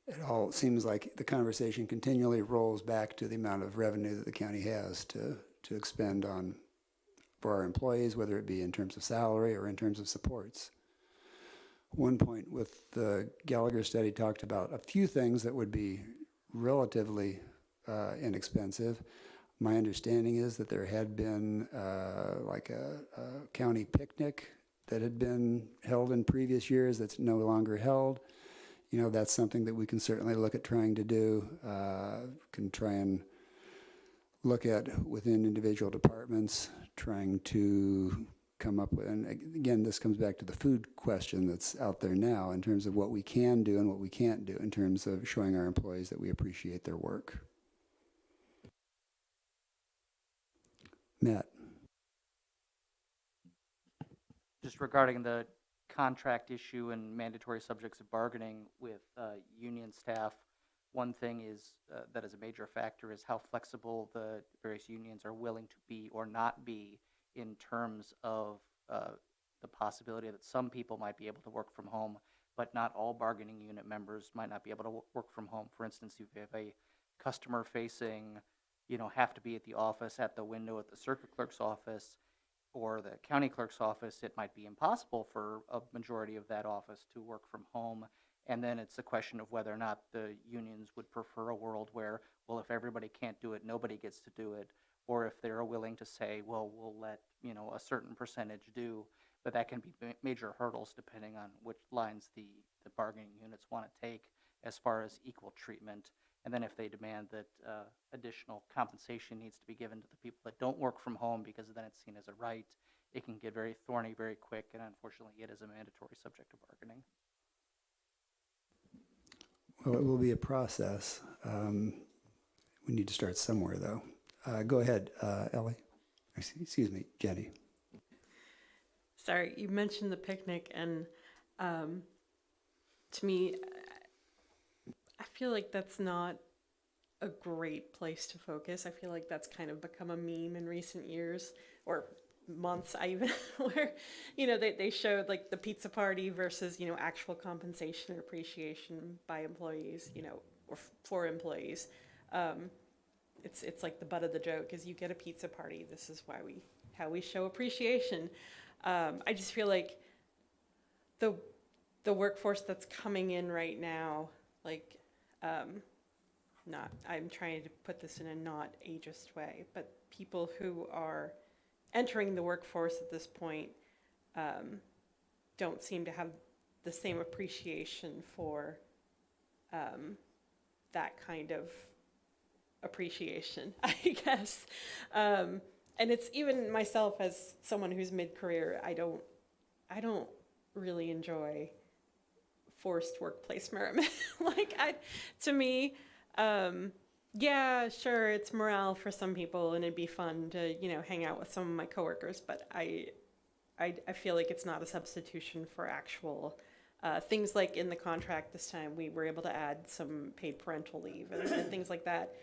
it all seems like the conversation continually rolls back to the amount of revenue that the county has to expend for our employees, whether it be in terms of salary or in terms of supports. One point with the Gallagher study talked about a few things that would be relatively inexpensive. My understanding is that there had been like a county picnic that had been held in previous years that's no longer held. That's something that we can certainly look at trying to do. Can try and look at within individual departments, trying to come up with, and again, this comes back to the food question that's out there now in terms of what we can do and what we can't do in terms of showing our employees that we appreciate their work. Matt. Just regarding the contract issue and mandatory subjects of bargaining with union staff, one thing is that is a major factor is how flexible the various unions are willing to be or not be in terms of the possibility that some people might be able to work from home, but not all bargaining unit members might not be able to work from home. For instance, if you have a customer facing, have to be at the office, at the window at the circuit clerk's office, or the county clerk's office, it might be impossible for a majority of that office to work from home. And then it's a question of whether or not the unions would prefer a world where, well, if everybody can't do it, nobody gets to do it. Or if they're willing to say, well, we'll let, a certain percentage do. But that can be major hurdles depending on which lines the bargaining units want to take as far as equal treatment. And then if they demand that additional compensation needs to be given to the people that don't work from home, because then it's seen as a right, it can get very thorny very quick, and unfortunately, it is a mandatory subject of bargaining. Well, it will be a process. We need to start somewhere, though. Go ahead, Ellie. Excuse me, Jenny. Sorry, you mentioned the picnic, and to me, I feel like that's not a great place to focus. I feel like that's kind of become a meme in recent years, or months, I even, where, you know, they showed like the pizza party versus, you know, actual compensation and appreciation by employees, you know, or for employees. It's like the butt of the joke is you get a pizza party. This is how we show appreciation. I just feel like the workforce that's coming in right now, like, I'm trying to put this in a not ageist way, but people who are entering the workforce at this point don't seem to have the same appreciation for that kind of appreciation, I guess. And it's even myself as someone who's mid-career, I don't really enjoy forced workplace merriment. To me, yeah, sure, it's morale for some people, and it'd be fun to, you know, hang out with some of my coworkers, but I feel like it's not a substitution for actual things. Like in the contract this time, we were able to add some paid parental leave and things like that.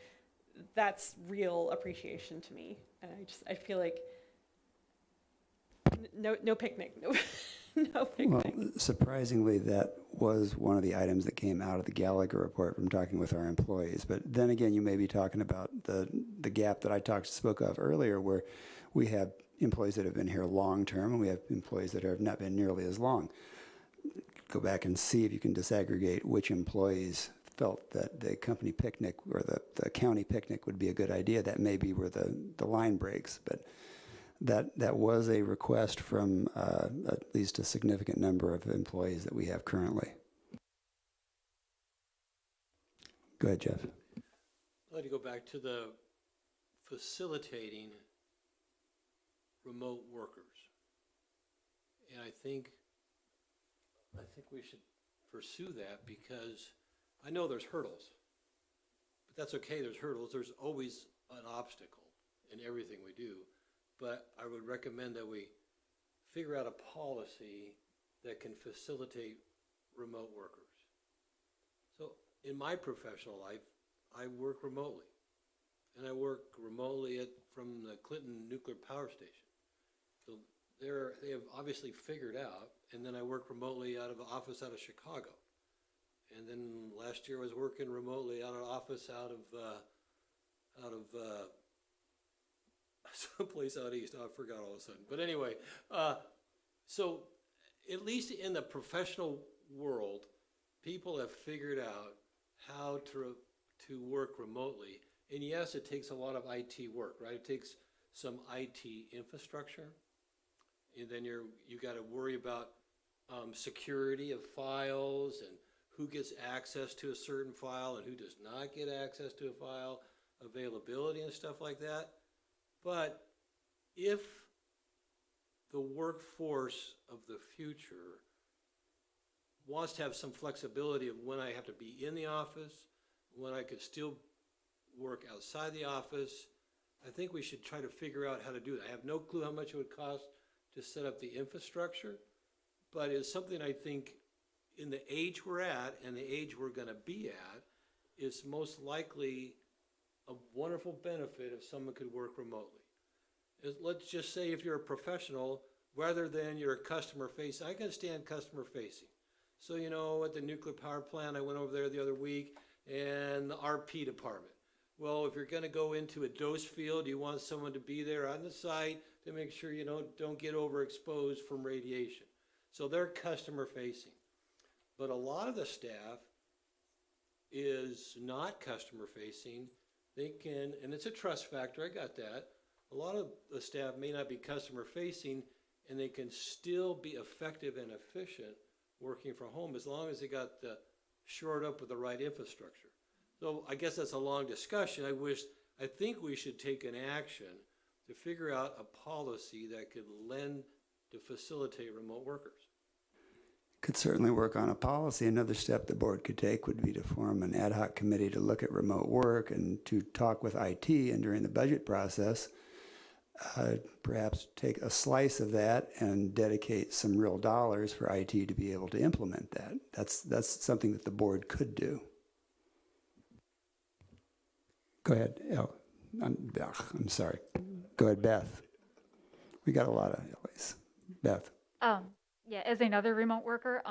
That's real appreciation to me. And I feel like no picnic, no picnic. Well, surprisingly, that was one of the items that came out of the Gallagher report from talking with our employees. But then again, you may be talking about the gap that I spoke of earlier, where we have employees that have been here long term, and we have employees that have not been nearly as long. Go back and see if you can disaggregate which employees felt that the company picnic or the county picnic would be a good idea. That may be where the line breaks, but that was a request from at least a significant number of employees that we have currently. Go ahead, Jeff. I'd like to go back to the facilitating remote workers. And I think we should pursue that, because I know there's hurdles, but that's okay. There's hurdles. There's always an obstacle in everything we do. But I would recommend that we figure out a policy that can facilitate remote workers. So in my professional life, I work remotely. And I work remotely from the Clinton Nuclear Power Station. So they have obviously figured out, and then I work remotely out of an office out of Chicago. And then last year I was working remotely out of an office out of someplace out east. Oh, I forgot all of a sudden. But anyway, so at least in the professional world, people have figured out how to work remotely. And yes, it takes a lot of IT work, right? It takes some IT infrastructure. And then you got to worry about security of files and who gets access to a certain file and who does not get access to a file, availability and stuff like that. But if the workforce of the future wants to have some flexibility of when I have to be in the office, when I could still work outside the office, I think we should try to figure out how to do that. I have no clue how much it would cost to set up the infrastructure, but it's something I think in the age we're at and the age we're going to be at is most likely a wonderful benefit if someone could work remotely. Let's just say if you're a professional, rather than you're a customer facing, I can stand customer facing. So, you know, at the nuclear power plant, I went over there the other week, and the RP department. Well, if you're going to go into a dose field, you want someone to be there on the site to make sure you don't get overexposed from radiation. So they're customer facing. But a lot of the staff is not customer facing. They can, and it's a trust factor, I got that. A lot of the staff may not be customer facing, and they can still be effective and efficient working from home as long as they got the shored up with the right infrastructure. So I guess that's a long discussion. I think we should take an action to figure out a policy that could lend to facilitate remote workers. Could certainly work on a policy. Another step the board could take would be to form an ad hoc committee to look at remote work and to talk with IT, and during the budget process, perhaps take a slice of that and dedicate some real dollars for IT to be able to implement that. That's something that the board could do. Go ahead. I'm sorry. Go ahead, Beth. We got a lot of Ellie's. Beth. Yeah, as another remote worker,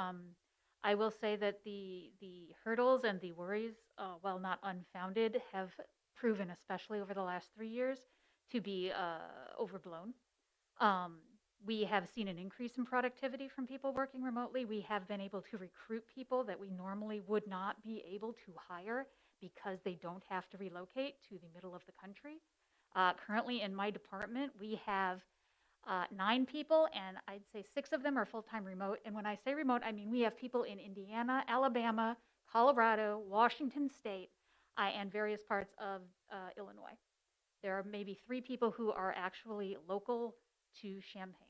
I will say that the hurdles and the worries, while not unfounded, have proven, especially over the last 3 years, to be overblown. We have seen an increase in productivity from people working remotely. We have been able to recruit people that we normally would not be able to hire because they don't have to relocate to the middle of the country. Currently in my department, we have 9 people, and I'd say 6 of them are full-time remote. And when I say remote, I mean we have people in Indiana, Alabama, Colorado, Washington State, and various parts of Illinois. There are maybe 3 people who are actually local to Champaign.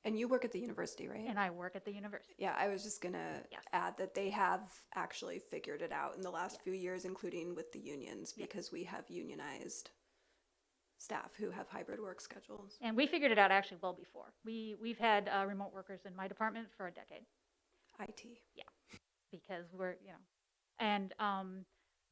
And you work at the university, right? And I work at the university. Yeah, I was just going to add that they have actually figured it out in the last few years, including with the unions, because we have unionized staff who have hybrid work schedules. And we figured it out actually well before. We've had remote workers in my department for a decade. IT. Yeah, because we're, and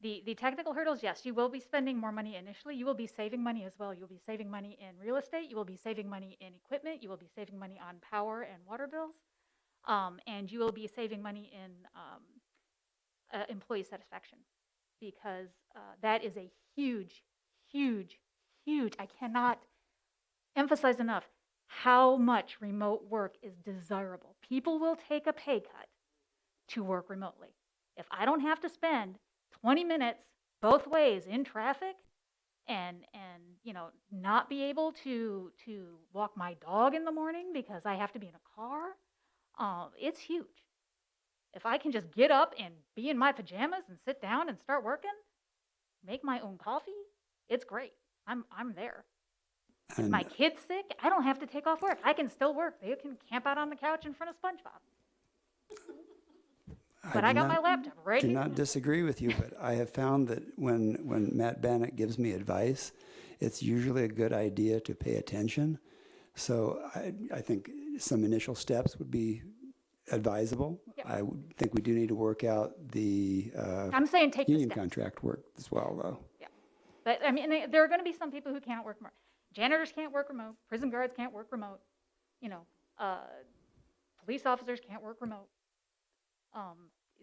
the technical hurdles, yes, you will be spending more money initially. You will be saving money as well. You'll be saving money in real estate. You will be saving money in equipment. You will be saving money on power and water bills. And you will be saving money in employee satisfaction, because that is a huge, huge, huge, I cannot emphasize enough how much remote work is desirable. People will take a pay cut to work remotely. If I don't have to spend 20 minutes both ways in traffic and not be able to walk my dog in the morning because I have to be in a car, it's huge. If I can just get up and be in my pajamas and sit down and start working, make my own coffee, it's great. I'm there. If my kid's sick, I don't have to take off work. I can still work. They can camp out on the couch in front of SpongeBob. But I got my laptop right here. I do here. not disagree with you, but I have found that when Matt Bannock gives me advice, it's usually a good idea to pay attention. So I think some initial steps would be advisable. Yep. I would think we do need to work out the I'm saying take the union steps. contract work as well, though. Yeah. But I mean, there are going to be some people who can't work remote. Janitors can't work remote. Prison guards can't work remote. Police officers can't work remote.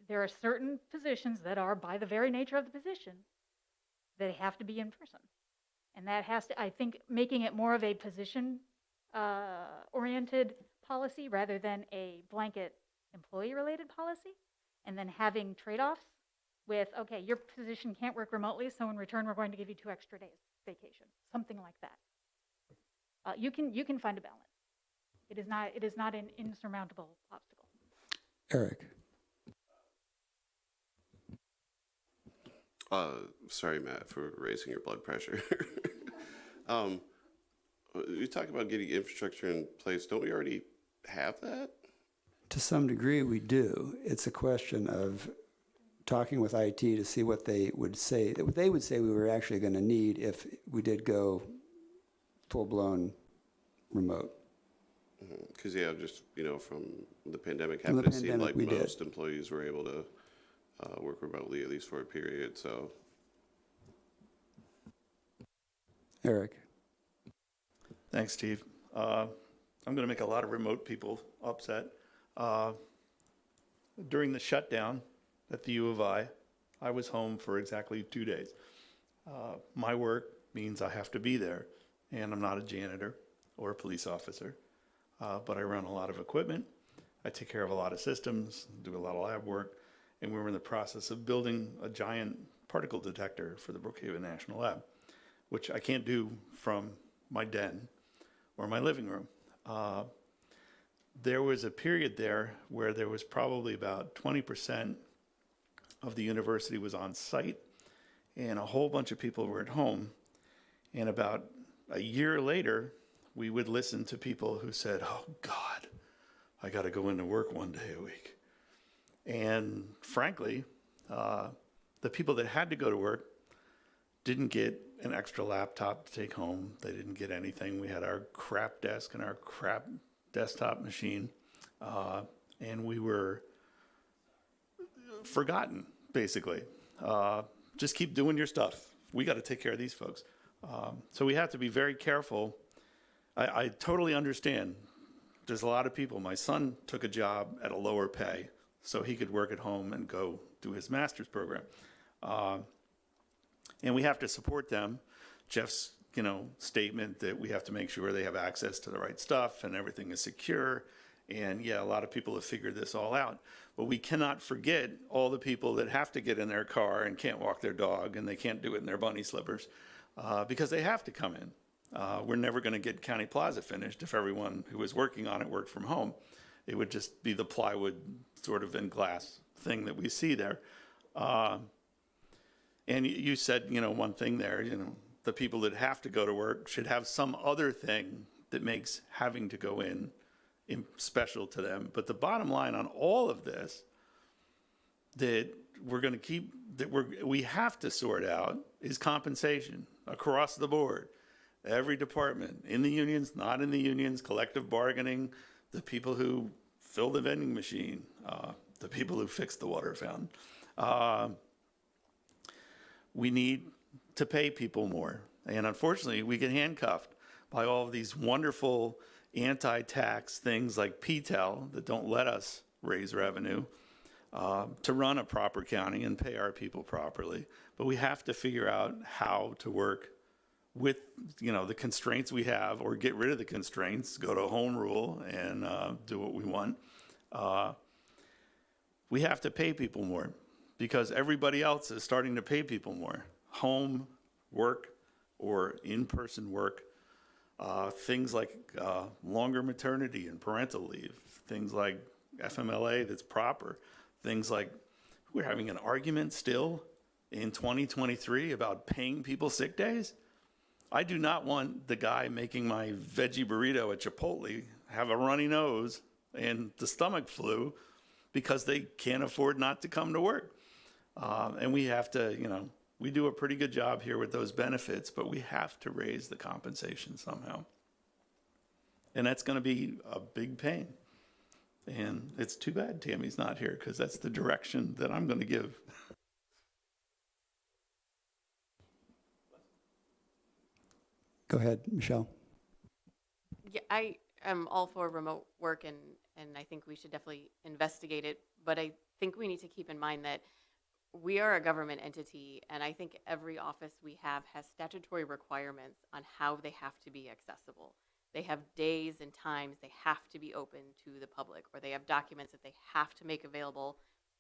There are certain positions that are, by the very nature of the position, they have to be in person. And that has to, I think, making it more of a position oriented policy rather than a blanket employee related policy, and then having trade-offs with, okay, your position can't work remotely, so in return we're going to give you 2 extra days vacation, something like that. You can find a balance. It is not an insurmountable obstacle. Eric. Sorry, Matt, for raising your blood pressure. You talk about getting infrastructure in place. Don't we already have that? To some degree, we do. It's a question of talking with IT to see what they would say. What they would say we were actually going to need if we did go full-blown remote. Because, just, from the pandemic From the happened, it seemed pandemic, like we did. most employees were able to work remotely, at least for a period, so. Eric. Thanks, Steve. I'm going to make a lot of remote people upset. During the shutdown at the U of I was home for exactly 2 days. My work means I have to be there, and I'm not a janitor or a police officer, but I run a lot of equipment. I take care of a lot of systems, do a lot of lab work, and we were in the process of building a giant particle detector for the Brookhaven National Lab, which I can't do from my den or my living room. There was a period there where there was probably about 20% of the university was on site, and a whole bunch of people were at home. And about a year later, we would listen to people who said, "Oh God, I got to go into work one day a week." And frankly, the people that had to go to work didn't get an extra laptop to take home. They didn't get anything. We had our crap desk and our crap desktop machine, and we were forgotten, basically. Just keep doing your stuff. We got to take care of these folks. So we have to be very careful. I totally understand. There's a lot of people. My son took a job at a lower pay so he could work at home and go do his master's program. And we have to support them. Jeff's, statement that we have to make sure they have access to the right stuff and everything is secure. And yeah, a lot of people have figured this all out. But we cannot forget all the people that have to get in their car and can't walk their dog and they can't do it in their bunny slippers because they have to come in. We're never going to get County Plaza finished if everyone who was working on it worked from home. It would just be the plywood sort of and glass thing that we see there. And you said, one thing there, the people that have to go to work should have some other thing that makes having to go in special to them. But the bottom line on all of this that we're going to keep, that we have to sort out is compensation across the board. Every department, in the unions, not in the unions, collective bargaining, the people who fill the vending machine, the people who fix the water fountain. We need to pay people more. And unfortunately, we get handcuffed by all of these wonderful anti-tax things like PTEL that don't let us raise revenue to run a proper county and pay our people properly. But we have to figure out how to work with the constraints we have, or get rid of the constraints, go to home rule and do what we want. We have to pay people more because everybody else is starting to pay people more. Home work or in-person work, things like longer maternity and parental leave, things like FMLA that's proper, things like we're having an argument still in 2023 about paying people sick days. I do not want the guy making my veggie burrito at Chipotle have a runny nose and the stomach flu because they can't afford not to come to work. And we have to, we do a pretty good job here with those benefits, but we have to raise the compensation somehow. And that's going to be a big pain. And it's too bad Tammy's not here because that's the direction that I'm going to give. Go ahead, Michelle. Yeah, I am all for remote work, and I think we should definitely investigate it. But I think we need to keep in mind that we are a government entity, and I think every office we have has statutory requirements on how they have to be accessible. They have days and times they have to be open to the public, or they have documents that they have to make available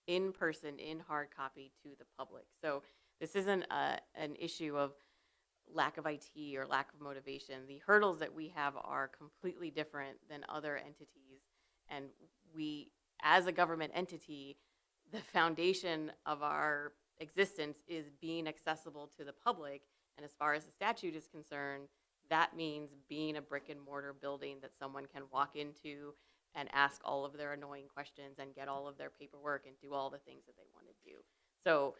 in person, in hard copy to the public. So this isn't an issue of lack of IT or lack of motivation. The hurdles that we have are completely different than other entities. And we, as a government entity, the foundation of our existence is being accessible to the public. And as far as the statute is concerned, that means being a brick and mortar building that someone can walk into and ask all of their annoying questions and get all of their paperwork and do all the things that they want to do. So,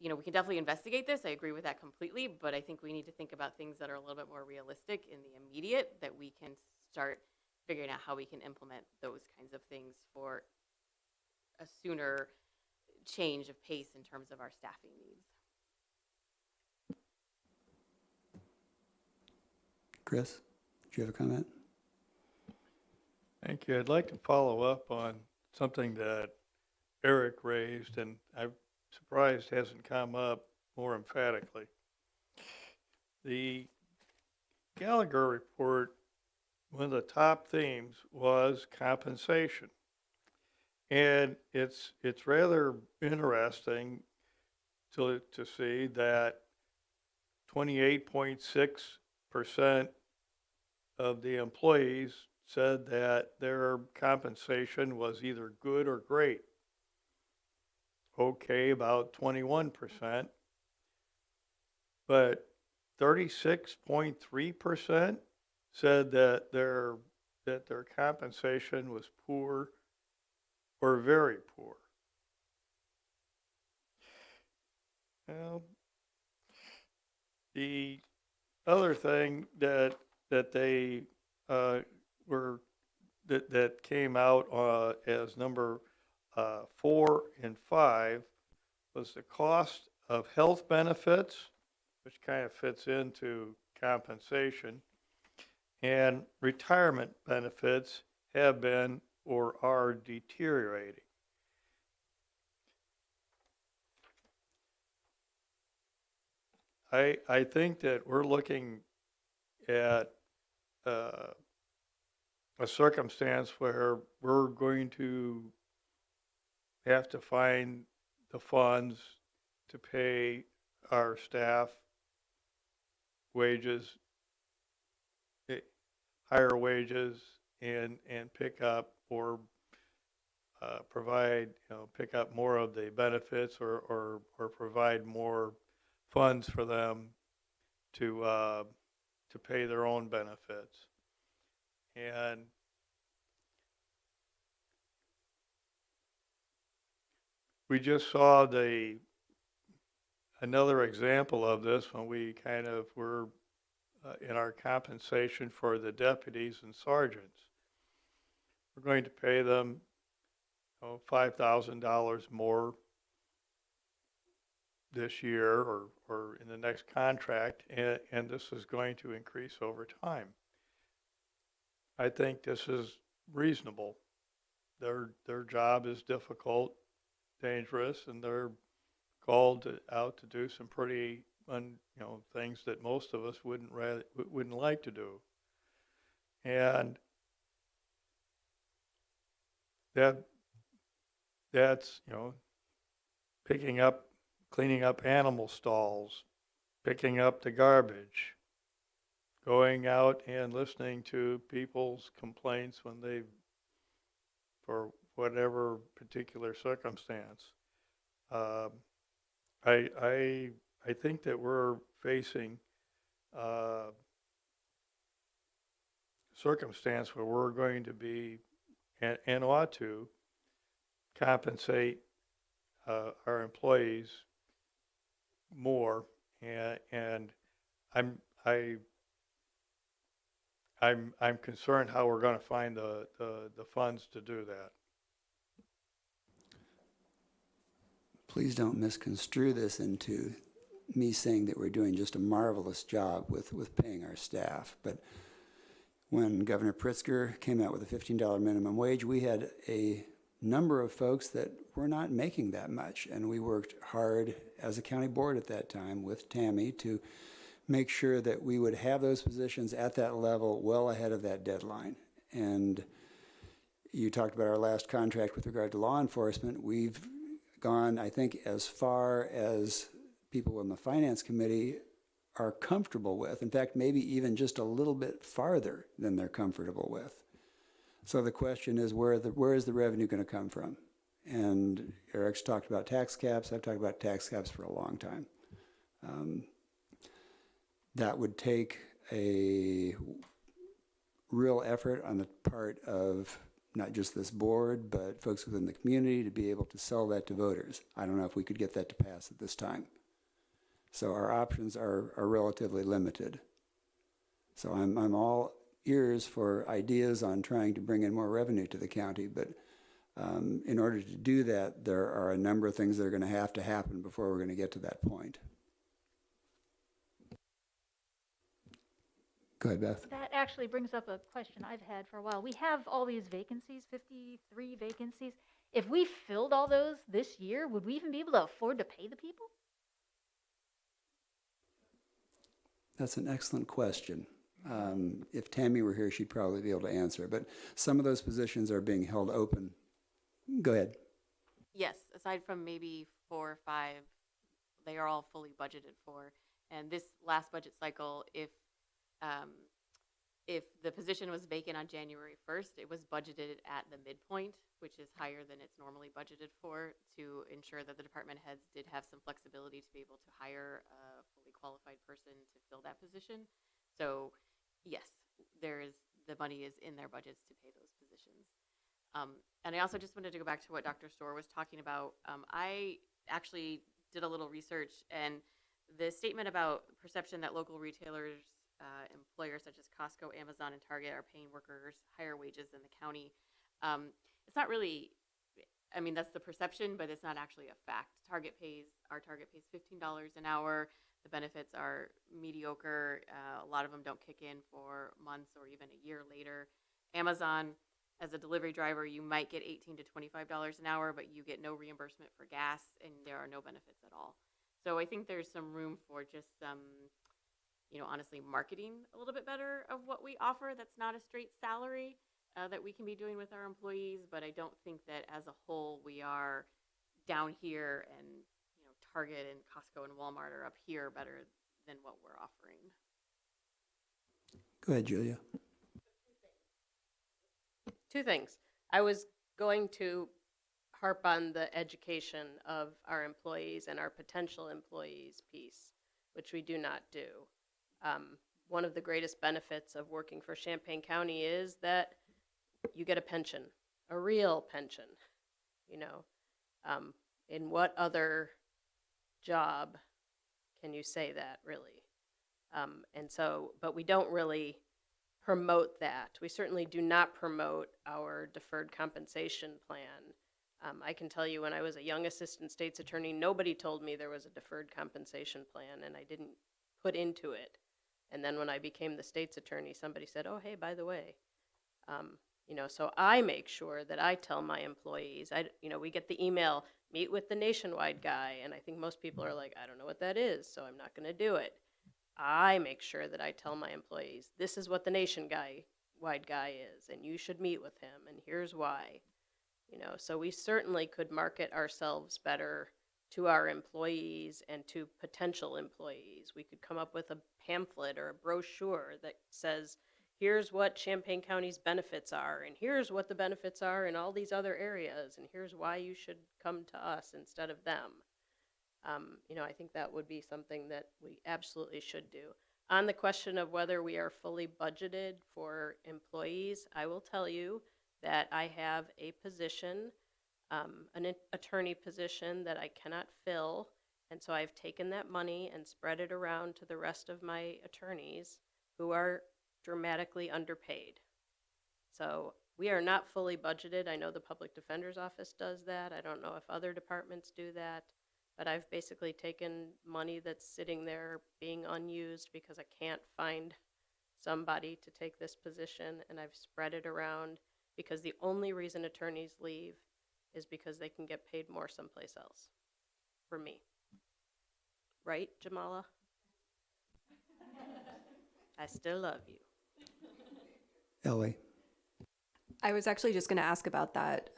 we can definitely investigate this. I agree with that completely, but I think we need to think about things that are a little bit more realistic in the immediate, that we can start figuring out how we can implement those kinds of things for a sooner change of pace in terms of our staffing needs. Chris, do you have a comment? Thank you. I'd like to follow up on something that Eric raised, and I'm surprised hasn't come up more emphatically. The Gallagher report, one of the top themes was compensation. And it's rather interesting to see that 28.6% of the employees said that their compensation was either good or great. okay, about 21%. But 36.3% said that their compensation was poor or very poor. Well, the other thing that they were that came out as number 4 and 5 was the cost of health benefits, which kind of fits into compensation, and retirement benefits have been or are deteriorating. I think that we're looking at a circumstance where we're going to have to find the funds to pay our staff wages, higher wages, and pick up or provide, pick up more of the benefits or provide more funds for them to pay their own benefits. And we just saw another example of this when we kind of were in our compensation for the deputies and sergeants. We're going to pay them $5,000 more this year or in the next contract, and this is going to increase over time. I think this is reasonable. Their job is difficult, dangerous, and they're called out to do some pretty things that most of us wouldn't like to do. And that's cleaning up animal stalls, picking up the garbage, going out and listening to people's complaints when for whatever particular circumstance. I think that we're facing a circumstance where we're going to be and ought to compensate our employees more, and I'm concerned how we're going to find the funds to do that. Please don't misconstrue this into me saying that we're doing just a marvelous job with paying our staff. But when Governor Pritzker came out with a $15 minimum wage, we had a number of folks that were not making that much. And we worked hard as a county board at that time with Tammy to make sure that we would have those positions at that level well ahead of that deadline. And you talked about our last contract with regard to law enforcement. We've gone, I think, as far as people in the Finance Committee are comfortable with. In fact, maybe even just a little bit farther than they're comfortable with. So the question is, where is the revenue going to come from? And Eric's talked about tax caps. I've talked about tax caps for a long time. That would take a real effort on the part of not just this board, but folks within the community to be able to sell that to voters. I don't know if we could get that to pass at this time. So our options are relatively limited. So I'm all ears for ideas on trying to bring in more revenue to the county, but in order to do that, there are a number of things that are going to happen before we're going to get to that point. Go ahead, Beth. That actually brings up a question I've had for a while. We have all these vacancies, 53 vacancies. If we filled all those this year, would we even be able to afford to pay the people? That's an excellent question. If Tammy were here, she'd probably be able to answer. But some of those positions are being held open. Go ahead. Yes, aside from maybe 4 or 5, they are all fully budgeted for. And this last budget cycle, if if the position was vacant on January 1st, it was budgeted at the midpoint, which is higher than it's normally budgeted for, to ensure that the department heads did have some flexibility to be able to hire a fully qualified person to fill that position. So yes, the money is in their budgets to pay those positions. And I also just wanted to go back to what Dr. Storr was talking about. I actually did a little research, and the statement about perception that local retailers, employers such as Costco, Amazon, and Target are paying workers higher wages than the county. It's not really, I mean, that's the perception, but it's not actually a fact. Our Target pays $15 an hour. The benefits are mediocre. A lot of them don't kick in for months or even a year later. Amazon, as a delivery driver, you might get $18 to $25 an hour, but you get no reimbursement for gas, and there are no benefits at all. So I think there's some room for just some, honestly, marketing a little bit better of what we offer that's not a straight salary that we can be doing with our employees. But I don't think that as a whole we are down here, and Target and Costco and Walmart are up here better than what we're offering. Go ahead, Julia. Two things. I was going to harp on the education of our employees and our potential employees piece, which we do not do. One of the greatest benefits of working for Champaign County is that you get a pension, a real pension. In what other job can you say that, really? But we don't really promote that. We certainly do not promote our deferred compensation plan. I can tell you, when I was a young assistant state's attorney, nobody told me there was a deferred compensation plan, and I didn't put into it. And then when I became the state's attorney, somebody said, oh, hey, by the way. So I make sure that I tell my employees, we get the email, meet with the Nationwide guy, and I think most people are like, I don't know what that is, so I'm not going to do it. I make sure that I tell my employees, this is what the Nationwide guy is, and you should meet with him, and here's why. So we certainly could market ourselves better to our employees and to potential employees. We could come up with a pamphlet or a brochure that says, here's what Champaign County's benefits are, and here's what the benefits are in all these other areas, and here's why you should come to us instead of them. I think that would be something that we absolutely should do. On the question of whether we are fully budgeted for employees, I will tell you that I have a position, an attorney position that I cannot fill, and so I've taken that money and spread it around to the rest of my attorneys who are dramatically underpaid. So we are not fully budgeted. I know the Public Defender's Office does that. I don't know if other departments do that. But I've basically taken money that's sitting there being unused because I can't find somebody to take this position, and I've spread it around because the only reason attorneys leave is because they can get paid more someplace else. For me. Right, Jamala? I still love you. Ellie. I was actually just going to ask about that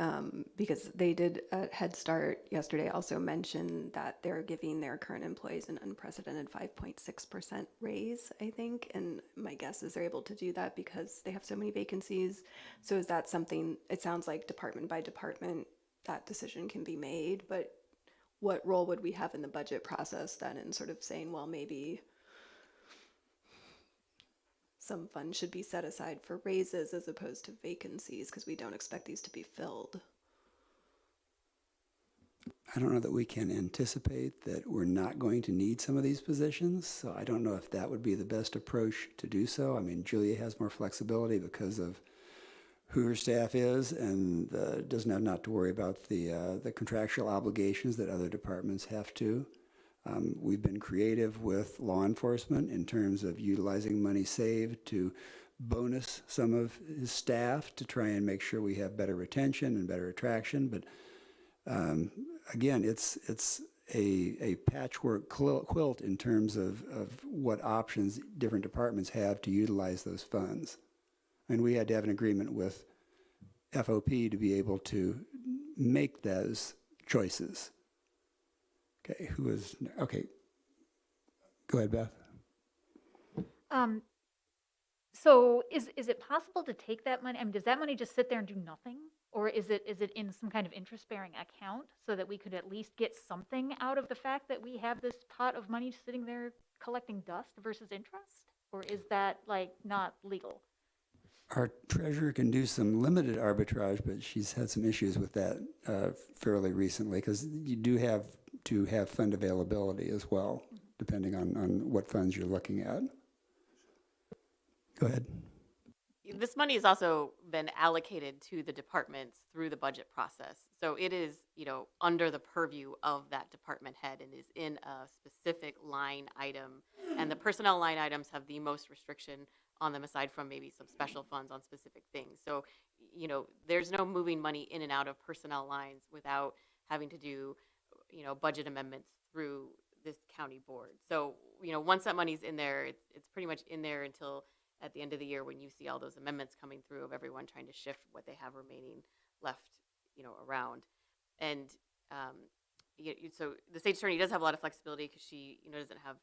because they did at Head Start yesterday also mention that they're giving their current employees an unprecedented 5.6% raise, I think. And my guess is they're able to do that because they have so many vacancies. So is that something, it sounds like department by department, that decision can be made. But what role would we have in the budget process then in sort of saying, well, maybe some funds should be set aside for raises as opposed to vacancies because we don't expect these to be filled? I don't know that we can anticipate that we're not going to need some of these positions, so I don't know if that would be the best approach to do so. I mean, Julia has more flexibility because of who her staff is and doesn't have not to worry about the contractual obligations that other departments have to. We've been creative with law enforcement in terms of utilizing money saved to bonus some of his staff to try and make sure we have better retention and better attraction. But again, it's a patchwork quilt in terms of what options different departments have to utilize those funds. I mean, we had to have an agreement with FOP to be able to make those choices. Okay, okay. Go ahead, Beth. So is it possible to take that money, I mean, does that money just sit there and do nothing? Or is it in some kind of interest-bearing account so that we could at least get something out of the fact that we have this pot of money sitting there collecting dust versus interest? Or is that like not legal? Our treasurer can do some limited arbitrage, but she's had some issues with that fairly recently because you do have to have fund availability as well, depending on what funds you're looking at. Go ahead. This money has also been allocated to the departments through the budget process. So it is, under the purview of that department head and is in a specific line item. And the personnel line items have the most restriction on them aside from maybe some special funds on specific things. So, there's no moving money in and out of personnel lines without having to do, budget amendments through this county board. So, once that money's in there, it's pretty much in there until at the end of the year when you see all those amendments coming through of everyone trying to shift what they have remaining left, around. And so the state attorney does have a lot of flexibility because she, doesn't have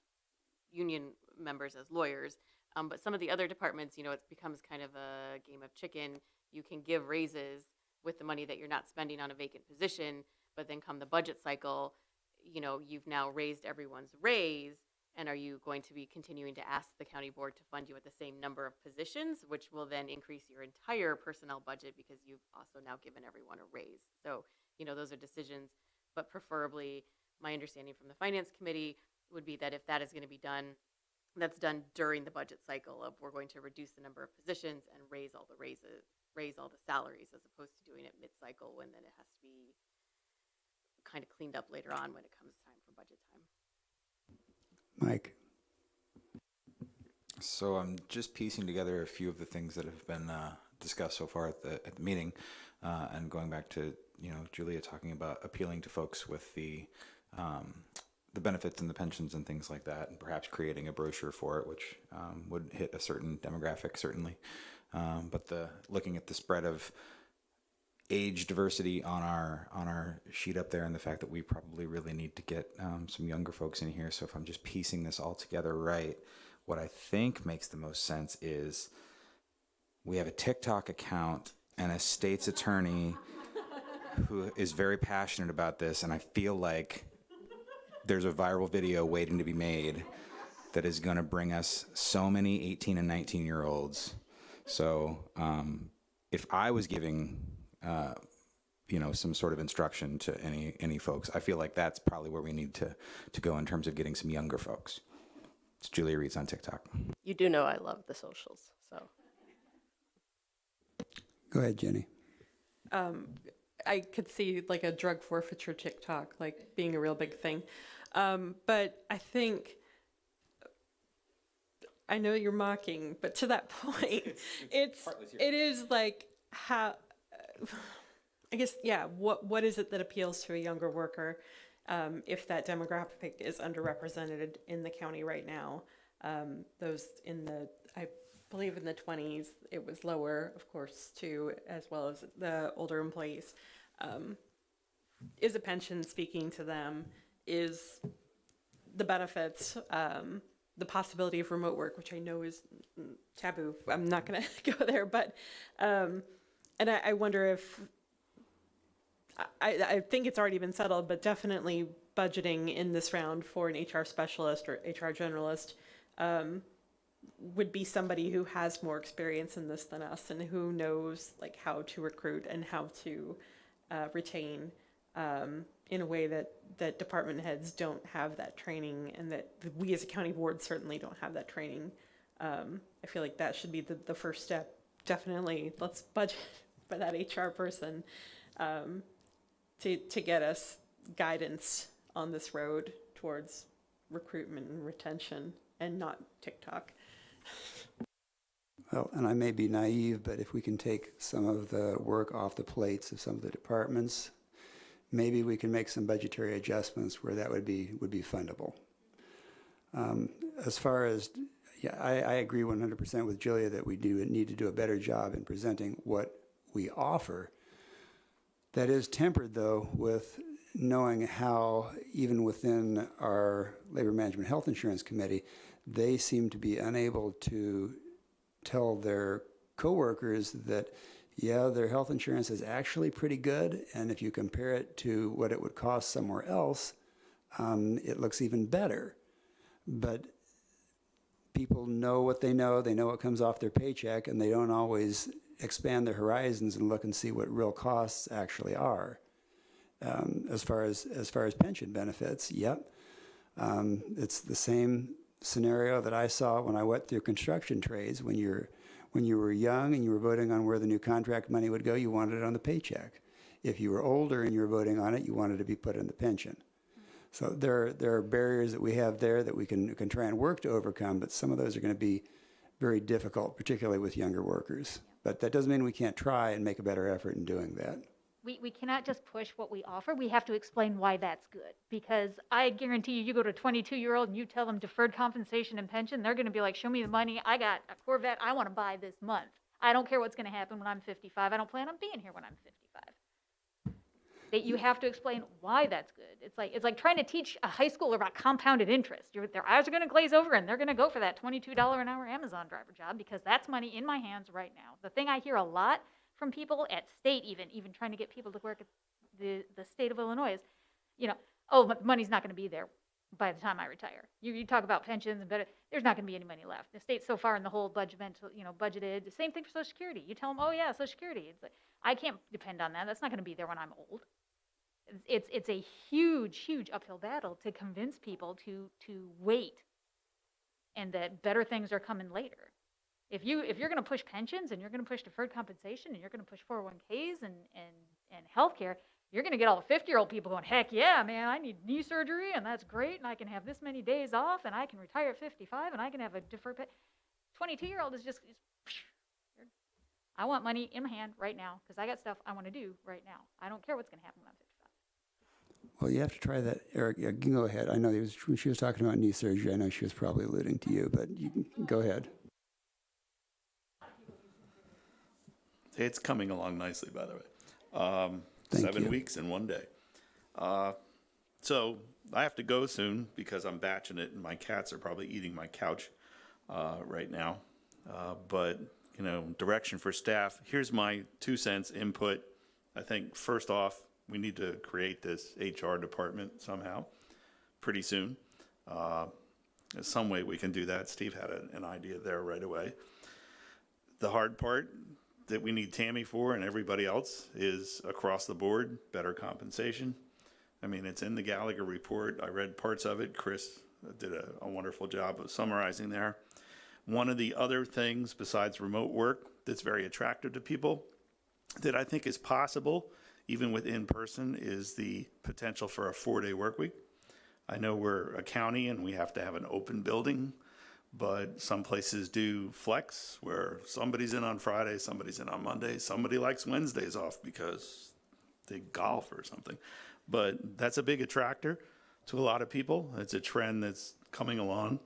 union members as lawyers. But some of the other departments, it becomes kind of a game of chicken. You can give raises with the money that you're not spending on a vacant position, but then come the budget cycle, you've now raised everyone's raise. And are you going to be continuing to ask the county board to fund you at the same number of positions, which will then increase your entire personnel budget because you've also now given everyone a raise? So, those are decisions, but preferably my understanding from the finance committee would be that if that is going to be done, that's done during the budget cycle of we're going to reduce the number of positions and raise all the raises, raise all the salaries, as opposed to doing it mid-cycle when then it has to be kind of cleaned up later on when it comes time for budget time. Mike. So I'm just piecing together a few of the things that have been discussed so far at the meeting, and going back to Julia talking about appealing to folks with the benefits and the pensions and things like that, and perhaps creating a brochure for it, which would hit a certain demographic certainly. But looking at the spread of age diversity on our sheet up there, and the fact that we probably really need to get some younger folks in here. So if I'm just piecing this all together right, what I think makes the most sense is we have a TikTok account and a state's attorney who is very passionate about this, and I feel like there's a viral video waiting to be made that is going to bring us so many 18 and 19-year-olds. So if I was giving some sort of instruction to any folks, I feel like that's probably where we need to go in terms of getting some younger folks. It's Julia Reeds on TikTok. You do know I love the socials, so. Go ahead, Jenny. I could see like a drug forfeiture TikTok like being a real big thing. But I think, I know you're mocking, but to that point, it is like how, I guess, yeah, what is it that appeals to a younger worker if that demographic is underrepresented in the county right now? Those I believe in the 20s, it was lower, of course, too, as well as the older employees. Is a pension speaking to them? Is the benefits, the possibility of remote work, which I know is taboo. I'm not going to go there, but, and I wonder if, I think it's already been settled, but definitely budgeting in this round for an HR specialist or HR generalist would be somebody who has more experience in this than us and who knows like how to recruit and how to retain in a way that department heads don't have that training, and that we as a county board certainly don't have that training. I feel like that should be the first step. Definitely, let's budget for that HR person to get us guidance on this road towards recruitment and retention, and not TikTok. Well, and I may be naive, but if we can take some of the work off the plates of some of the departments, maybe we can make some budgetary adjustments where that would be fundable. As far as, yeah, I agree 100% with Julia that we do need to do a better job in presenting what we offer. That is tempered, though, with knowing how, even within our Labor Management Health Insurance Committee, they seem to be unable to tell their coworkers that, yeah, their health insurance is actually pretty good, and if you compare it to what it would cost somewhere else, it looks even better. But people know what they know what comes off their paycheck, and they don't always expand their horizons and look and see what real costs actually are. As far as pension benefits, yep. It's the same scenario that I saw when I went through construction trades. When you were young and you were voting on where the new contract money would go, you wanted it on the paycheck. If you were older and you were voting on it, you wanted to be put in the pension. So there are barriers that we have there that we can try and work to overcome, but some of those are going to be very difficult, particularly with younger workers. But that doesn't mean we can't try and make a better effort in doing that. We cannot just push what we offer. We have to explain why that's good. Because I guarantee you go to a 22-year-old and you tell them deferred compensation and pension, they're going to be like, show me the money. I got a Corvette I want to buy this month. I don't care what's going to happen when I'm 55. I don't plan on being here when I'm 55. That you have to explain why that's good. It's like trying to teach a high schooler about compounded interest. Their eyes are going to glaze over and they're going to go for that $22 an hour Amazon driver job because that's money in my hands right now. The thing I hear a lot from people at state, even trying to get people to work at the state of Illinois is, oh, money's not going to be there by the time I retire. You talk about pensions and there's not going to be any money left. The state's so far in the hole budgeted. The same thing for Social Security. You tell them, oh yeah, Social Security. It's like, I can't depend on that. That's not going to be there when I'm old. It's a huge uphill battle to convince people to wait, and that better things are coming later. If you're going to push pensions and you're going to push deferred compensation and you're going to push 401ks and healthcare, you're going to get all the 50-year-old people going, heck yeah, man, I need knee surgery and that's great and I can have this many days off and I can retire at 55 and I can have a deferred 22-year-old is just, I want money in my hand right now because I got stuff I want to do right now. I don't care what's going to happen when I'm 55. Well, you have to try that, Eric. Yeah, you can go ahead. I know when she was talking about knee surgery, I know she was probably alluding to you, but you can go ahead. It's coming along nicely, by the way. 7 weeks and 1 day. So I have to go soon because I'm batching it, and my cats are probably eating my couch right now. But, direction for staff. Here's my 2 cents input. I think, first off, we need to create this HR department somehow pretty soon. There's some way we can do that. Steve had an idea there right away. The hard part that we need Tammy for and everybody else is across the board, better compensation. I mean, it's in the Gallagher report. I read parts of it. Chris did a wonderful job of summarizing there. One of the other things besides remote work that's very attractive to people that I think is possible, even with in-person, is the potential for a 4-day work week. I know we're a county and we have to have an open building, but some places do flex where somebody's in on Friday, somebody's in on Monday, somebody likes Wednesdays off because they golf or something. But that's a big attractor to a lot of people. It's a trend that's coming along.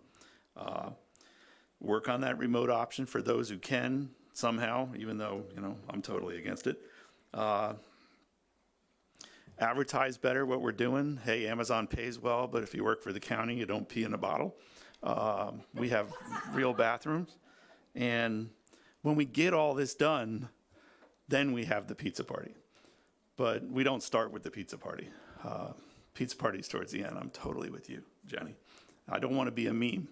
Work on that remote option for those who can somehow, even though, I'm totally against it. Advertise better what we're doing. Hey, Amazon pays well, but if you work for the county, you don't pee in a bottle. We have real bathrooms. And when we get all this done, then we have the pizza party. But we don't start with the pizza party. Pizza party's towards the end. I'm totally with you, Jenny. I don't want to be a meme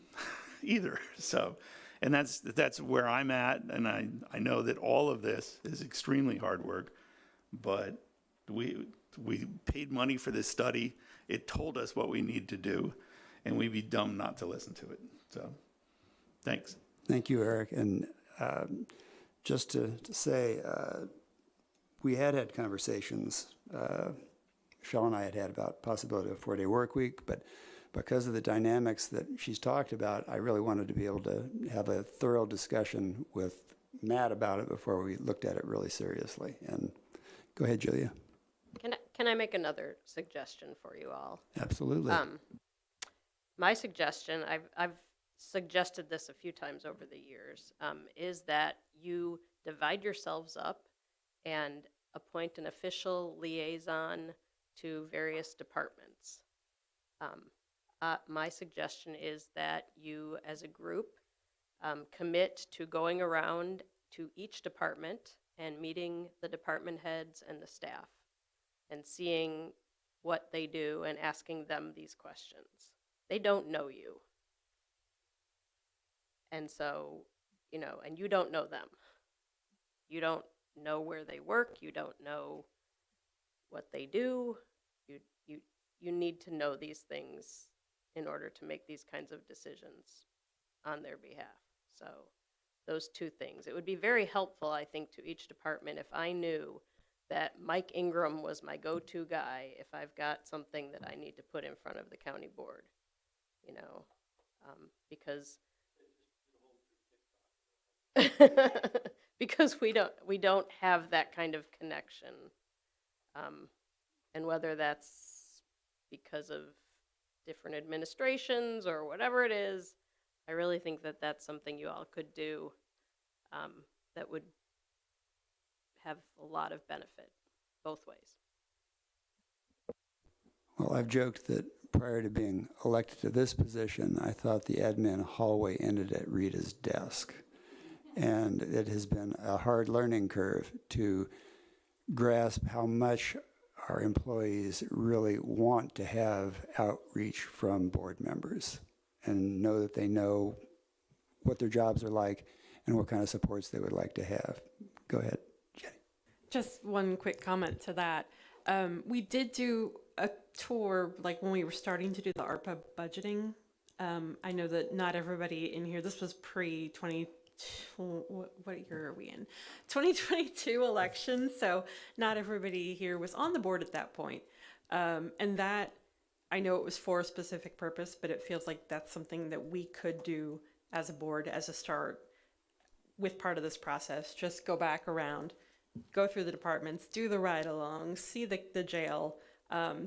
either. So, and that's where I'm at. And I know that all of this is extremely hard work, but we paid money for this study. It told us what we need to do, and we'd be dumb not to listen to it. So, thanks. Thank you, Eric. And just to say, we had conversations, Michelle and I had about possibility of a 4-day work week, but because of the dynamics that she's talked about, I really wanted to be able to have a thorough discussion with Matt about it before we looked at it really seriously. And go ahead, Julia. Can I make another suggestion for you all? Absolutely. My suggestion, I've suggested this a few times over the years, is that you divide yourselves up and appoint an official liaison to various departments. My suggestion is that you, as a group, commit to going around to each department and meeting the department heads and the staff and seeing what they do and asking them these questions. They don't know you. And so, you know, and you don't know them. You don't know where they work. You don't know what they do. You need to know these things in order to make these kinds of decisions on their behalf. So those two things. It would be very helpful, I think, to each department if I knew that Mike Ingram was my go-to guy if I've got something that I need to put in front of the county board, you know, because because we don't have that kind of connection, and whether that's because of different administrations or whatever it is, I really think that that's something you all could do that would have a lot of benefit both ways. Well, I've joked that prior to being elected to this position, I thought the admin hallway ended at Rita's desk. And it has been a hard learning curve to grasp how much our employees really want to have outreach from board members and know that they know what their jobs are like and what kind of supports they would like to have. Go ahead, Jenny. Just one quick comment to that. We did do a tour, like when we were starting to do the ARPA budgeting. I know that not everybody in here, this was pre-20, what year are we in? 2022 election, so not everybody here was on the board at that point. And that, I know it was for a specific purpose, but it feels like that's something that we could do as a board, as a start with part of this process. Just go back around, go through the departments, do the ride-along, see the jail,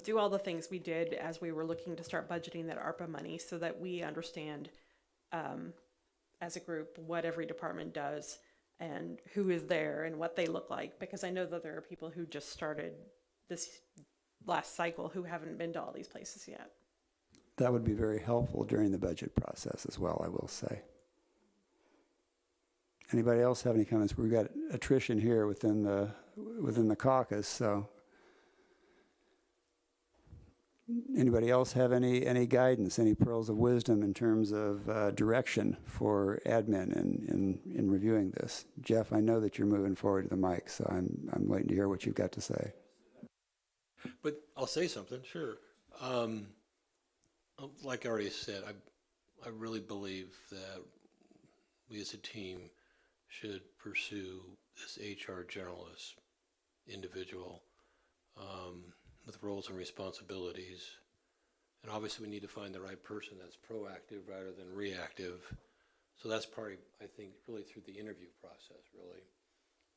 do all the things we did as we were looking to start budgeting that ARPA money so that we understand as a group what every department does and who is there and what they look like. Because I know that there are people who just started this last cycle who haven't been to all these places yet. That would be very helpful during the budget process as well, I will say. Anybody else have any comments? We've got attrition here within the caucus, so. Anybody else have any guidance, any pearls of wisdom in terms of direction for admin in reviewing this? Jeff, I know that you're moving forward to the mic, so I'm waiting to hear what you've got to say. But I'll say something, sure. Like I already said, I really believe that we as a team should pursue this HR generalist individual with roles and responsibilities. And obviously we need to find the right person that's proactive rather than reactive. So that's part, I think, really through the interview process, really.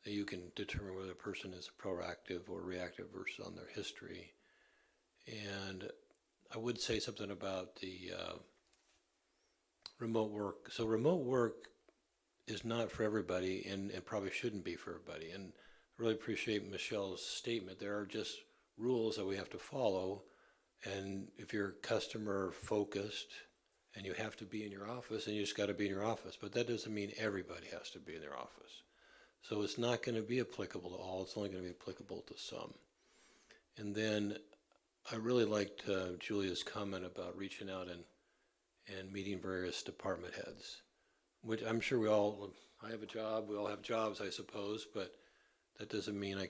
That you can determine whether a person is proactive or reactive versus on their history. And I would say something about the remote work. So remote work is not for everybody and probably shouldn't be for everybody. And I really appreciate Michelle's statement. There are just rules that we have to follow. And if you're customer focused and you have to be in your office, then you just got to be in your office. But that doesn't mean everybody has to be in their office. So it's not going to be applicable to all. It's only going to be applicable to some. And then I really liked Julia's comment about reaching out and meeting various department heads, which I'm sure I have a job, we all have jobs, I suppose, but that doesn't mean I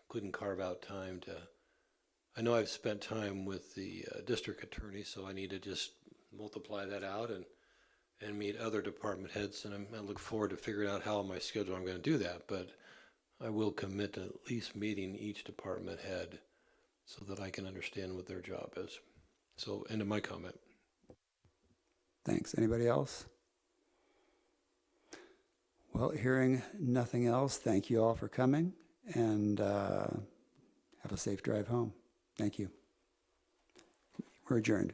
couldn't carve out time to, I know I've spent time with the district attorney, so I need to just multiply that out and meet other department heads, and I look forward to figuring out how on my schedule I'm going to do that, but I will commit to at least meeting each department head so that I can understand what their job is. So, end of my comment. Thanks. Anybody else? Well, hearing nothing else, thank you all for coming, and have a safe drive home. Thank you. We're adjourned.